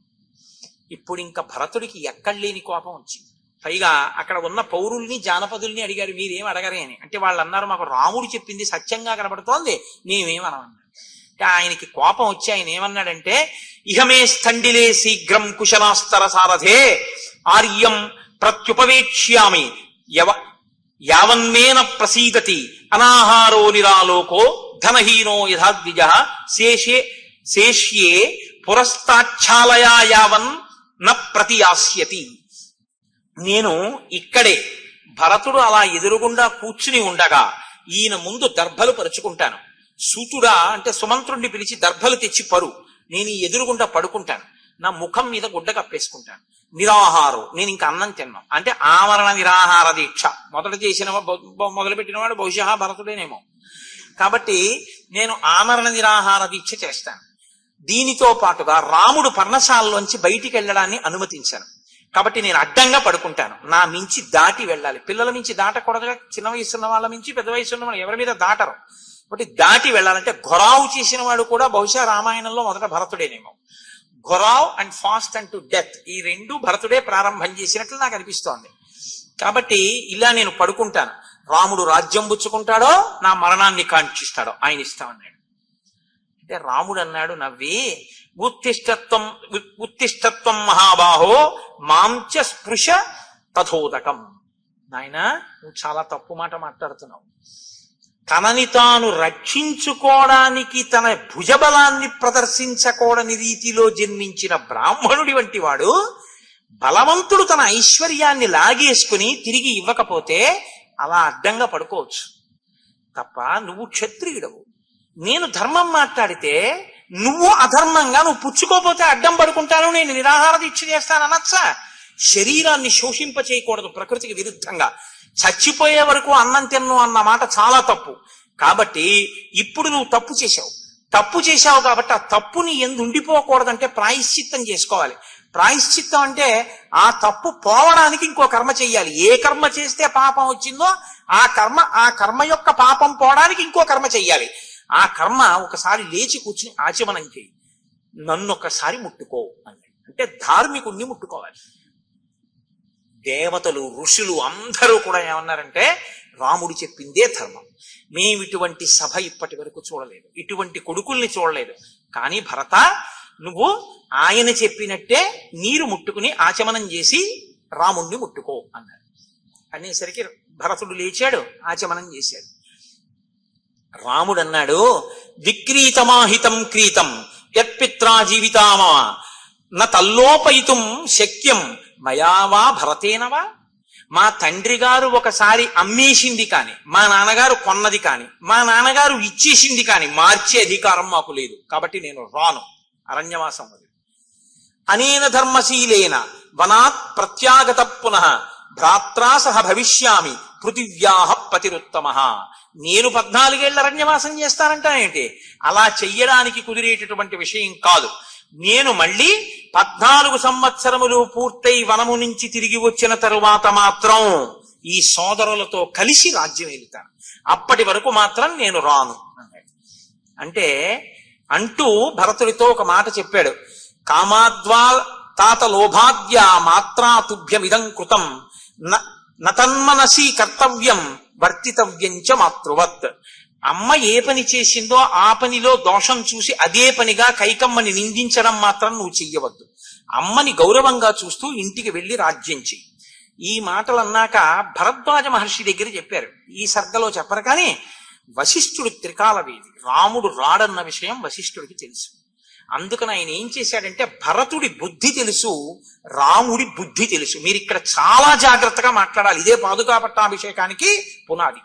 ఇప్పుడు ఇంకా భరతుడికి ఎక్కడలేని కోపం వచ్చింది. పైగా అక్కడ ఉన్న పౌరుల్ని, జానపదుల్ని అడిగారు, మీరేం అడగరే అని. అంటే వాళ్ళు అన్నారు, మాకు రాముడు చెప్పింది సత్యంగా కనబడుతోంది, మేమేమనమన్నారు. అంటే ఆయనకి కోపం వచ్చి ఆయన ఏమన్నాడంటే, ఇహమే స్థండిలే శీఘ్రం కుశలాస్తర సారథే ఆర్యం ప్రత్యుపవేక్ష్యామి యావన్మేన ప్రసీదతి అనాహారో నిరాలోకో ధనహీనో యథాద్విజ శేష్యే పురస్తాచ్ఛాలయా యావన్ న ప్రతియాస్యతి. నేను ఇక్కడే భరతుడు అలా ఎదురుగుండా కూర్చుని ఉండగా ఈయన ముందు దర్భలు పరుచుకుంటాను. సూతుడా అంటే సుమంత్రుణ్ణి పిలిచి దర్భలు తెచ్చి పరు, నేను ఈ ఎదురుగుండా పడుకుంటాను, నా ముఖం మీద గుడ్డ కప్పేసుకుంటాను. నిరాహారం, నేను ఇంకా అన్నం తిన్నాను. అంటే ఆమరణ నిరాహార దీక్ష మొదలుపెట్టిన వాడు బహుశా భరతుడేనేమో. కాబట్టి నేను ఆమరణ నిరాహార దీక్ష చేస్తాను. దీనితో పాటుగా రాముడు పర్ణశాలలోంచి బయటికి వెళ్ళడాన్ని అనుమతించాను. కాబట్టి నేను అడ్డంగా పడుకుంటాను, నా మించి దాటి వెళ్ళాలి. పిల్లల మించి దాటకూడదుగా, చిన్న వయసున్న వాళ్ళ మించి పెద్ద వయసున్న వాళ్ళు ఎవరి మీద దాటరు. కాబట్టి దాటి వెళ్ళాలంటే ఘొరావు చేసిన వాడు కూడా బహుశా రామాయణంలో మొదట భరతుడేనేమో. Gherao and fast and to death, ఈ 2 భరతుడే ప్రారంభం చేసినట్లు నాకు అనిపిస్తోంది. కాబట్టి ఇలా నేను పడుకుంటాను. రాముడు రాజ్యం పుచ్చుకుంటాడో నా మరణాన్ని కాంక్షిస్తాడో ఆయన ఇస్తామన్నాడు. అంటే రాముడు అన్నాడు నవ్వి, ఉత్తిష్టత్వం మహాబాహో మాంచ స్పృశ తథోదకం. నాయన, నువ్వు చాలా తప్పు మాట మాట్లాడుతున్నావు. తనని తాను రక్షించుకోవడానికి తన భుజబలాన్ని ప్రదర్శించకూడని రీతిలో జన్మించిన బ్రాహ్మణుడి వంటి వాడు బలవంతుడు తన ఐశ్వర్యాన్ని లాగేసుకుని తిరిగి ఇవ్వకపోతే అలా అడ్డంగా పడుకోవచ్చు తప్ప, నువ్వు క్షత్రియుడవు. నేను ధర్మం మాట్లాడితే నువ్వు అధర్మంగా నువ్వు పుచ్చుకోపోతే అడ్డం పడుకుంటాను, నేను నిరాహార దీక్ష చేస్తాను అనొచ్చా? శరీరాన్ని శోషింప చేయకూడదు ప్రకృతికి విరుద్ధంగా. చచ్చిపోయే వరకు అన్నం తిన్ను అన్న మాట చాలా తప్పు. కాబట్టి ఇప్పుడు నువ్వు తప్పు చేశావు కాబట్టి ఆ తప్పుని ఎందు ఉండిపోకూడదంటే ప్రాయశ్చిత్తం చేసుకోవాలి. ప్రాయశ్చిత్తం అంటే ఆ తప్పు పోవడానికి ఇంకో కర్మ చెయ్యాలి. ఏ కర్మ చేస్తే పాపం వచ్చిందో ఆ కర్మ యొక్క పాపం పోవడానికి ఇంకో కర్మ చెయ్యాలి. ఆ కర్మ ఒకసారి లేచి కూర్చుని ఆచమనం చేయి, నన్ను ఒకసారి ముట్టుకో అంటే ధార్మికుణ్ణి ముట్టుకోవాలి. దేవతలు, ఋషులు అందరూ కూడా ఏమన్నారంటే రాముడు చెప్పిందే ధర్మం. మేము ఇటువంటి సభ ఇప్పటి వరకు చూడలేదు, ఇటువంటి కొడుకుల్ని చూడలేదు. కానీ భరత, నువ్వు ఆయన చెప్పినట్టే నీరు ముట్టుకుని ఆచమనం చేసి రాముణ్ణి ముట్టుకో అన్నాడు. అనేసరికి భరతుడు లేచాడు, ఆచమనం చేశాడు. రాముడు అన్నాడు, విక్రీతమాహితం క్రీతం యత్పిత్రా జీవితామా న తల్లోపయితుం శక్యం మయావా భరతేనవా. మా తండ్రి గారు ఒకసారి అమ్మేసింది కాని, మా నాన్నగారు కొన్నది కాని, మా నాన్నగారు ఇచ్చేసింది కాని మార్చే అధికారం మాకు లేదు. కాబట్టి నేను రాను, అరణ్యవాసం వదిలి. అనేన ధర్మశీలేన వనాత్ ప్రత్యాగత పునః భ్రాత్రా సహ భవిష్యామి పృథివ్యాః పతిరుత్తమః. నేను 14 ఏళ్ల అరణ్యవాసం చేస్తానంటానేంటి? అలా చెయ్యడానికి కుదిరేటటువంటి విషయం కాదు. నేను మళ్ళీ 14 సంవత్సరములు పూర్తయి వనము నుంచి తిరిగి వచ్చిన తరువాత మాత్రం ఈ సోదరులతో కలిసి రాజ్యం వెళుతాను. అప్పటి వరకు మాత్రం నేను రాను అన్నాడు. అంటే అంటూ భరతుడితో ఒక మాట చెప్పాడు. తాత లోభాద్య మాత్రా తుభ్యమిదం కృతం నతన్మనసి కర్తవ్యం వర్తితవ్యం చ మాతృవత్. అమ్మ ఏ పని చేసిందో ఆ పనిలో దోషం చూసి అదే పనిగా కైకమ్మని నిందించడం మాత్రం నువ్వు చెయ్యవద్దు. అమ్మని గౌరవంగా చూస్తూ ఇంటికి వెళ్లి రాజ్యం చెయ్యి. ఈ మాటలు అన్నాక భరద్వాజ మహర్షి దగ్గర చెప్పారు. ఈ సర్గలో చెప్పరు కానీ వశిష్ఠుడు త్రికాలవేది, రాముడు రాడన్న విషయం వశిష్ఠుడికి తెలుసు. అందుకని ఆయన ఏం చేశాడంటే భరతుడి బుద్ధి తెలుసు, రాముడి బుద్ధి తెలుసు. మీరు ఇక్కడ చాలా జాగ్రత్తగా మాట్లాడాలి. ఇదే పాదుకా పట్టాభిషేకానికి పునాది.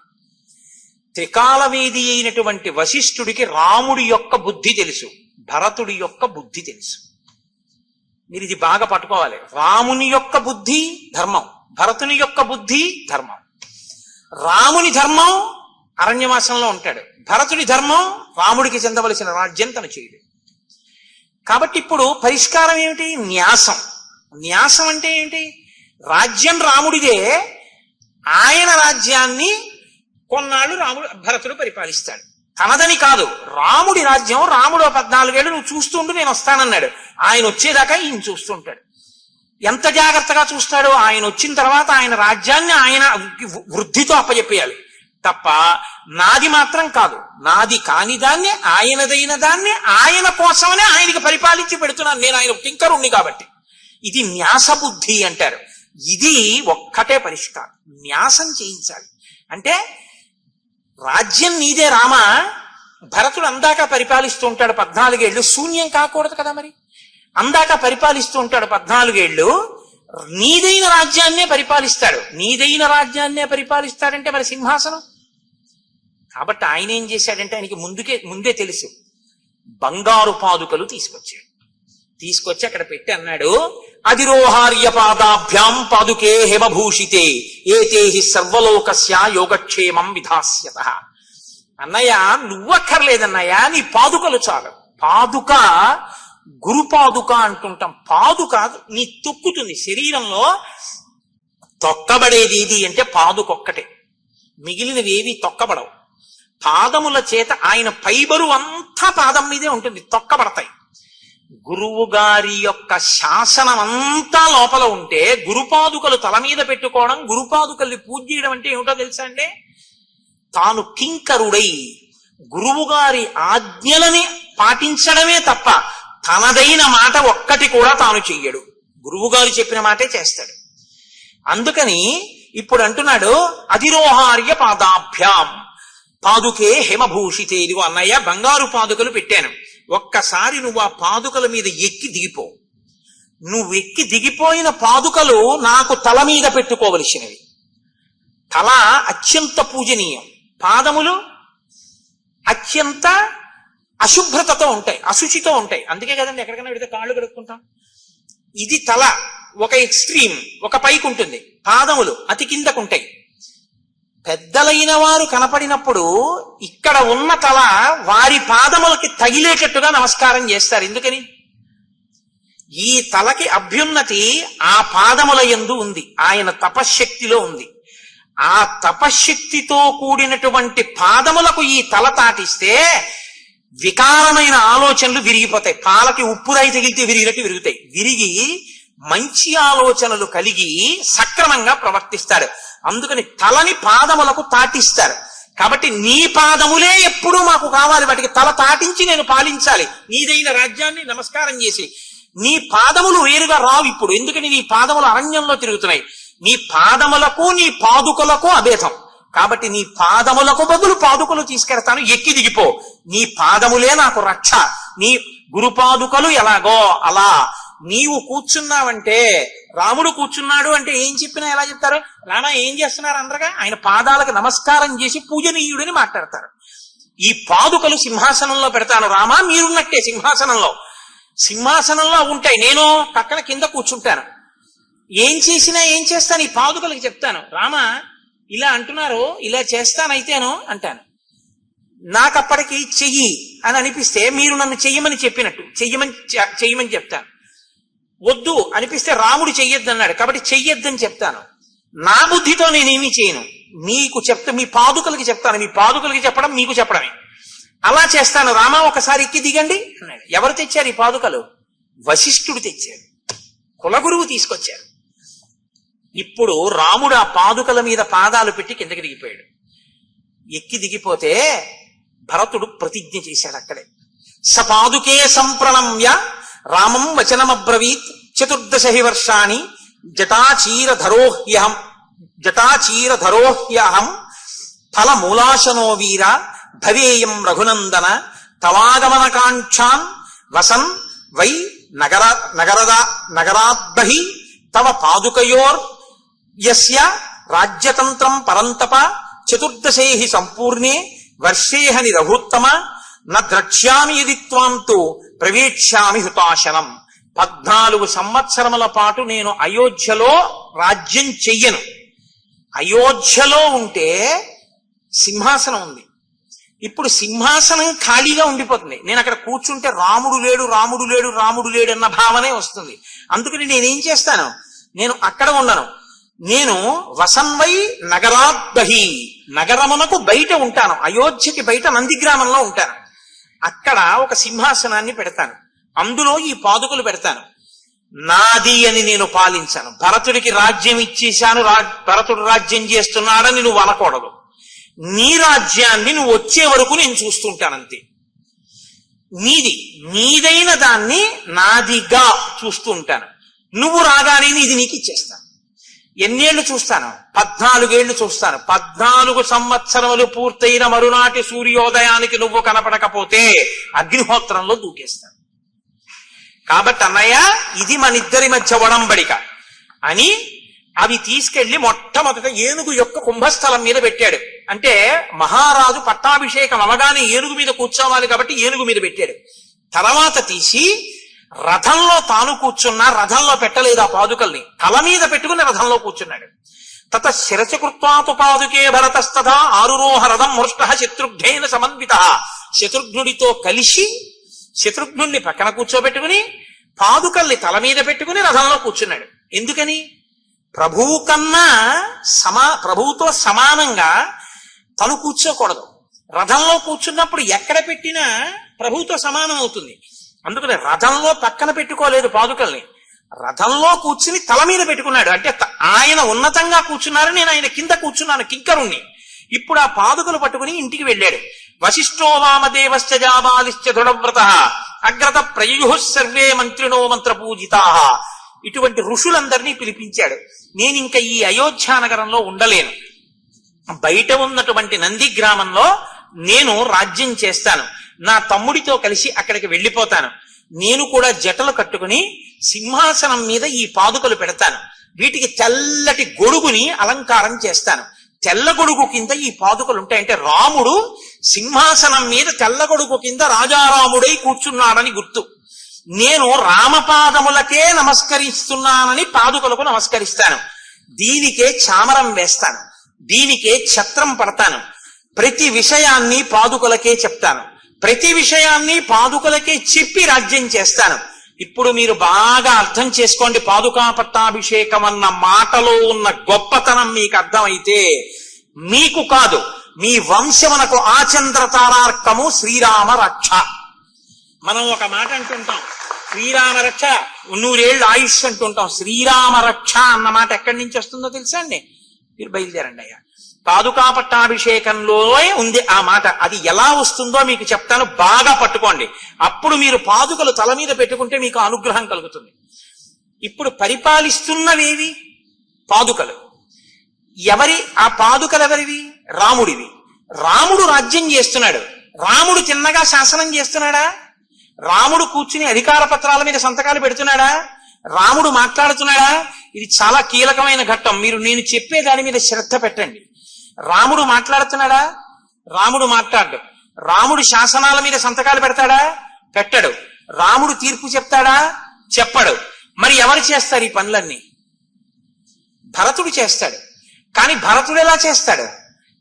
త్రికాలవేది అయినటువంటి వశిష్ఠుడికి రాముడి యొక్క బుద్ధి తెలుసు, భరతుడి యొక్క బుద్ధి తెలుసు. మీరు ఇది బాగా పట్టుకోవాలి. రాముని యొక్క బుద్ధి ధర్మం, భరతుని యొక్క బుద్ధి ధర్మం. రాముని ధర్మం అరణ్యవాసంలో ఉంటాడు, భరతుడి ధర్మం రాముడికి చెందవలసిన రాజ్యం తను చేయడు. కాబట్టి ఇప్పుడు పరిష్కారం ఏమిటి? న్యాసం. న్యాసం అంటే ఏమిటి? రాజ్యం రాముడిదే, ఆయన రాజ్యాన్ని కొన్నాళ్ళు భరతుడు పరిపాలిస్తాడు. తనదని కాదు, రాముడి రాజ్యం. రాముడు 14 ఏళ్ళు నువ్వు చూస్తుండు, నేను వస్తానన్నాడు. ఆయన వచ్చేదాకా ఈయన చూస్తుంటాడు. ఎంత జాగ్రత్తగా చూస్తాడో, ఆయన వచ్చిన తర్వాత ఆయన రాజ్యాన్ని ఆయన వృద్ధితో అప్పచెప్పేయాలి తప్ప నాది మాత్రం కాదు. నాది కాని దాన్ని, ఆయనదైన దాన్ని ఆయన కోసమనే ఆయనకి పరిపాలించి పెడుతున్నాను. నేను ఆయన కింకరుణ్ణి కాబట్టి. ఇది న్యాస బుద్ధి అంటారు. ఇది ఒక్కటే పరిష్కారం. న్యాసం చేయించాలి. అంటే రాజ్యం నీదే రామ, భరతుడు అందాక పరిపాలిస్తూ ఉంటాడు 14 ఏళ్ళు, శూన్యం కాకూడదు కదా. మరి అందాక పరిపాలిస్తూ ఉంటాడు 14 ఏళ్ళు, నీదైన రాజ్యాన్నే పరిపాలిస్తాడు. నీదైన రాజ్యాన్నే పరిపాలిస్తాడంటే మరి సింహాసనం. కాబట్టి ఆయన ఏం చేశాడంటే ఆయనకి ముందే తెలుసు. బంగారు పాదుకలు తీసుకొచ్చి అక్కడ పెట్టి అన్నాడు, అధిరోహార్య పాదాభ్యాం పాదుకే హేమభూషితే ఏతేహి సర్వలోకస్య యోగక్షేమం విధాస్యత. అన్నయ్య నువ్వక్కర్లేదన్నయ్య, నీ పాదుకలు చాలు. పాదుక గురుపాదుక అంటుంటాం. పాదుక నీ తొక్కుతుంది. శరీరంలో తొక్కబడేది ఏది అంటే పాదుకొక్కటే, మిగిలినవి ఏవి తొక్కబడవు. పాదముల చేత ఆయన పైబరు అంతా పాదం మీదే ఉంటుంది, తొక్కబడతాయి. గురువు గారి యొక్క శాసనం అంతా లోపల ఉంటే గురుపాదుకలు తల మీద పెట్టుకోవడం, గురుపాదుకల్ని పూజ చేయడం అంటే ఏమిటో తెలుసా అండి? తాను కింకరుడై గురువు గారి ఆజ్ఞలని పాటించడమే తప్ప తనదైన మాట ఒక్కటి కూడా తాను చెయ్యడు. గురువుగారు చెప్పిన మాటే చేస్తాడు. అందుకని ఇప్పుడు అంటున్నాడు, అధిరోహార్య పాదాభ్యాం పాదుకే హేమభూషితే. ఇదిగో అన్నయ్య, బంగారు పాదుకలు పెట్టాను, ఒక్కసారి నువ్వు ఆ పాదుకల మీద ఎక్కి దిగిపో. నువ్వు ఎక్కి దిగిపోయిన పాదుకలు నాకు తల మీద పెట్టుకోవలసినవి. తల అత్యంత పూజనీయం, పాదములు అత్యంత అశుభ్రతతో ఉంటాయి, అశుచితో ఉంటాయి. అందుకే కదండి ఎక్కడికైనా వెళితే కాళ్ళు కడుక్కుంటాం. ఇది తల ఒక ఎక్స్ట్రీమ్, ఒక పైకి ఉంటుంది, పాదములు అతి కిందకుంటాయి. పెద్దలైన వారు కనపడినప్పుడు ఇక్కడ ఉన్న తల వారి పాదములకి తగిలేటట్టుగా నమస్కారం చేస్తారు. ఎందుకని? ఈ తలకి అభ్యున్నతి ఆ పాదముల యందు ఉంది, ఆయన తపశ్శక్తిలో ఉంది. ఆ తపశ్శక్తితో కూడినటువంటి పాదములకు ఈ తల తాటిస్తే వికారమైన ఆలోచనలు విరిగిపోతాయి. పాలకి ఉప్పు రాయి తగిలితే విరిగినట్టు విరుగుతాయి. విరిగి మంచి ఆలోచనలు కలిగి సక్రమంగా ప్రవర్తిస్తాడు. అందుకని తలని పాదములకు తాటిస్తారు. కాబట్టి నీ పాదములే ఎప్పుడూ మాకు కావాలి, వాటికి తల తాటించి నేను పాలించాలి నీదైన రాజ్యాన్ని నమస్కారం చేసి. నీ పాదములు వేరుగా రావు ఇప్పుడు, ఎందుకని నీ పాదములు అరణ్యంలో తిరుగుతున్నాయి. నీ పాదములకు నీ పాదుకలకు అభేదం. కాబట్టి నీ పాదములకు బదులు పాదుకలు తీసుకెడతాను, ఎక్కి దిగిపో. నీ పాదములే నాకు రక్ష. నీ గురుపాదుకలు ఎలాగో అలా. నీవు కూర్చున్నావంటే, రాముడు కూర్చున్నాడు అంటే ఏం చెప్పినా ఎలా చెప్తారు? రామా ఏం చేస్తున్నారు అందరగా? ఆయన పాదాలకు నమస్కారం చేసి పూజనీయుడని మాట్లాడతారు. ఈ పాదుకలు సింహాసనంలో పెడతాను రామా, మీరున్నట్టే సింహాసనంలో ఉంటాయి, నేను పక్కన కింద కూర్చుంటాను. ఏం చేసినా ఏం చేస్తాను ఈ పాదుకలకు చెప్తాను. రామా ఇలా అంటున్నారు, ఇలా చేస్తానైతేనో అంటాను. నాకప్పటికి చెయ్యి అని అనిపిస్తే మీరు నన్ను చెయ్యమని చెప్పినట్టు చెయ్యమని చెప్తాను. వద్దు అనిపిస్తే రాముడు చెయ్యొద్దు అన్నాడు కాబట్టి చెయ్యొద్దని చెప్తాను. నా బుద్ధితో నేనేమీ చేయను, మీకు చెప్తా, మీ పాదుకలకి చెప్తాను. మీ పాదుకలకి చెప్పడం మీకు చెప్పడమే. అలా చేస్తాను. రామా ఒకసారి ఎక్కి దిగండి అన్నాడు. ఎవరు తెచ్చారు ఈ పాదుకలు? వశిష్ఠుడు తెచ్చాడు. కులగురువు తీసుకొచ్చారు. ఇప్పుడు రాముడు ఆ పాదుకల మీద పాదాలు పెట్టి కిందకి దిగిపోయాడు. ఎక్కి దిగిపోతే భరతుడు ప్రతిజ్ఞ చేశాడు అక్కడే. సపాదుకే సంప్రణమ్య రామం వచనమబ్రవీత్ 14 వర్షాణి జటాచీరధరోహ్యహం ఫలమూలాశనో వీర భవేయం రఘునందన తవాగమనకాంక్షాన్ వసన్ వై నగరాద్బహి తవ పాదుకయోర్ యస్య రాజ్యతంత్రం పరంతప 14 సంపూర్ణే వర్షేహని రఘుత్తమ న ద్రక్ష్యామి యది త్వాం తు ప్రవేక్ష్యామి హుతాశనం. 14 సంవత్సరముల పాటు నేను అయోధ్యలో రాజ్యం చెయ్యను. అయోధ్యలో ఉంటే సింహాసనం ఉంది. ఇప్పుడు సింహాసనం ఖాళీగా ఉండిపోతుంది. నేను అక్కడ కూర్చుంటే రాముడు లేడు రాముడు లేడు రాముడు లేడు అన్న భావనే వస్తుంది. అందుకని నేనేం చేస్తాను, నేను అక్కడ ఉండను. నేను వసన్వై నగరాద్బహి, నగరమునకు బయట ఉంటాను. అయోధ్యకి బయట నందిగ్రామంలో ఉంటాను. అక్కడ ఒక సింహాసనాన్ని పెడతాను. అందులో ఈ పాదుకలు పెడతాను. నాది అని నేను పాలించాను. భరతుడికి రాజ్యం ఇచ్చేశాను, భరతుడు రాజ్యం చేస్తున్నాడని నువ్వు అనకూడదు. నీ రాజ్యాన్ని నువ్వు వచ్చే వరకు నేను చూస్తుంటానంతే. నీదైన దాన్ని నాదిగా చూస్తూ ఉంటాను. నువ్వు రాగానే ఇది నీకు ఇచ్చేస్తాను. ఎన్నేళ్లు చూస్తాను? 14 ఏళ్లు చూస్తాను. 14 సంవత్సరములు పూర్తయిన మరునాటి సూర్యోదయానికి నువ్వు కనపడకపోతే అగ్నిహోత్రంలో దూకేస్తాను. కాబట్టి అన్నయ్య, ఇది మనిద్దరి మధ్య ఒడంబడిక అని అవి తీసుకెళ్లి మొట్టమొదట ఏనుగు యొక్క కుంభస్థలం మీద పెట్టాడు. అంటే మహారాజు పట్టాభిషేకం అవగానే ఏనుగు మీద కూర్చోవాలి కాబట్టి ఏనుగు మీద పెట్టాడు. తర్వాత తీసి రథంలో తాను కూర్చున్నా రథంలో పెట్టలేదు. ఆ పాదుకల్ని తల మీద పెట్టుకుని రథంలో కూర్చున్నాడు. తత శిరచకృత్వాతు పాదుకే భరతస్తథా ఆరురోహ రథం మృష్ట శత్రుఘ్నేన సమన్విత. శత్రుఘ్నుడితో కలిసి శత్రుఘ్నుడిని పక్కన కూర్చోబెట్టుకుని పాదుకల్ని తల మీద పెట్టుకుని రథంలో కూర్చున్నాడు. ఎందుకని? ప్రభువుతో సమానంగా తను కూర్చోకూడదు. రథంలో కూర్చున్నప్పుడు ఎక్కడ పెట్టినా ప్రభువుతో సమానం అవుతుంది. అందుకని రథంలో పక్కన పెట్టుకోలేదు పాదుకల్ని, రథంలో కూర్చుని తల మీద పెట్టుకున్నాడు. అంటే ఆయన ఉన్నతంగా కూర్చున్నారు, నేను ఆయన కింద కూర్చున్నాను కింకరుణ్ణి. ఇప్పుడు ఆ పాదుకలు పట్టుకుని ఇంటికి వెళ్ళాడు. వశిష్ఠో వామదేవశ్చ జాబాలిశ్చ దృఢవ్రత అగ్రత ప్రయుః సర్వే మంత్రిణో మంత్రపూజితా. ఇటువంటి ఋషులందరినీ పిలిపించాడు. నేనింక ఈ అయోధ్యానగరంలో ఉండలేను, బయట ఉన్నటువంటి నంది గ్రామంలో నేను రాజ్యం చేస్తాను. నా తమ్ముడితో కలిసి అక్కడికి వెళ్ళిపోతాను. నేను కూడా జటలు కట్టుకుని సింహాసనం మీద ఈ పాదుకలు పెడతాను. వీటికి తెల్లటి గొడుగుని అలంకారం చేస్తాను. తెల్ల గొడుగు కింద ఈ పాదుకలు ఉంటాయంటే రాముడు సింహాసనం మీద తెల్ల గొడుగు కింద రాజారాముడై కూర్చున్నాడని గుర్తు. నేను రామపాదములకే నమస్కరిస్తున్నానని పాదుకలకు నమస్కరిస్తాను. దీనికే చామరం వేస్తాను, దీనికే ఛత్రం పడతాను. ప్రతి విషయాన్ని పాదుకలకే చెప్తాను, ప్రతి విషయాన్ని పాదుకలకే చెప్పి రాజ్యం చేస్తాను. ఇప్పుడు మీరు బాగా అర్థం చేసుకోండి. పాదుకా పట్టాభిషేకం అన్న మాటలో ఉన్న గొప్పతనం మీకు అర్థమైతే మీకు కాదు, మీ వంశమునకు ఆచంద్ర తారార్కము శ్రీరామ రక్ష. మనం ఒక మాట అంటుంటాం, శ్రీరామ రక్ష 100 ఏళ్ళు ఆయుష్ అంటుంటాం. శ్రీరామ రక్ష అన్న మాట ఎక్కడి నుంచి వస్తుందో తెలుసా అండి? మీరు బయలుదేరండి అయ్యా. పాదుకా పట్టాభిషేకంలో ఉంది ఆ మాట. అది ఎలా వస్తుందో మీకు చెప్తాను, బాగా పట్టుకోండి. అప్పుడు మీరు పాదుకలు తల మీద పెట్టుకుంటే మీకు అనుగ్రహం కలుగుతుంది. ఇప్పుడు పరిపాలిస్తున్నవేవి? పాదుకలు. ఆ పాదుకలు ఎవరివి? రాముడివి. రాముడు రాజ్యం చేస్తున్నాడు. రాముడు చిన్నగా శాసనం చేస్తున్నాడా? రాముడు కూర్చుని అధికార పత్రాల మీద సంతకాలు పెడుతున్నాడా? రాముడు మాట్లాడుతున్నాడా? ఇది చాలా కీలకమైన ఘట్టం. నేను చెప్పే దాని మీద శ్రద్ధ పెట్టండి. రాముడు మాట్లాడుతున్నాడా? రాముడు మాట్లాడు. రాముడు శాసనాల మీద సంతకాలు పెడతాడా? పెట్టడు. రాముడు తీర్పు చెప్తాడా? చెప్పడు. మరి ఎవరు చేస్తారు ఈ పనులన్నీ? భరతుడు చేస్తాడు. కానీ భరతుడు ఎలా చేస్తాడు?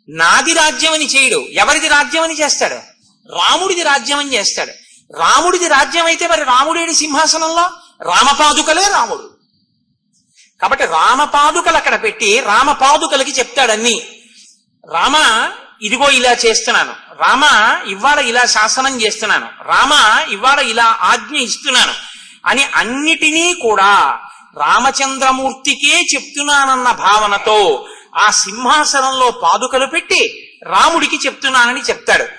నాది రాజ్యం అని చేయడు. ఎవరిది రాజ్యం అని చేస్తాడు? రాముడిది రాజ్యం అని చేస్తాడు. రాముడిది రాజ్యం అయితే మరి రాముడేడి సింహాసనంలో? రామపాదుకలే రాముడు. కాబట్టి రామపాదుకలు అక్కడ పెట్టి రామపాదుకలకి చెప్తాడన్నీ. రామ ఇదిగో ఇలా చేస్తున్నాను, రామ ఇవాళ ఇలా శాసనం చేస్తున్నాను, రామ ఇవాళ ఇలా ఆజ్ఞ ఇస్తున్నాను అని అన్నిటినీ కూడా రామచంద్రమూర్తికే చెప్తున్నానన్న భావనతో ఆ సింహాసనంలో పాదుకలు పెట్టి రాముడికి చెప్తున్నానని చెప్తాడు.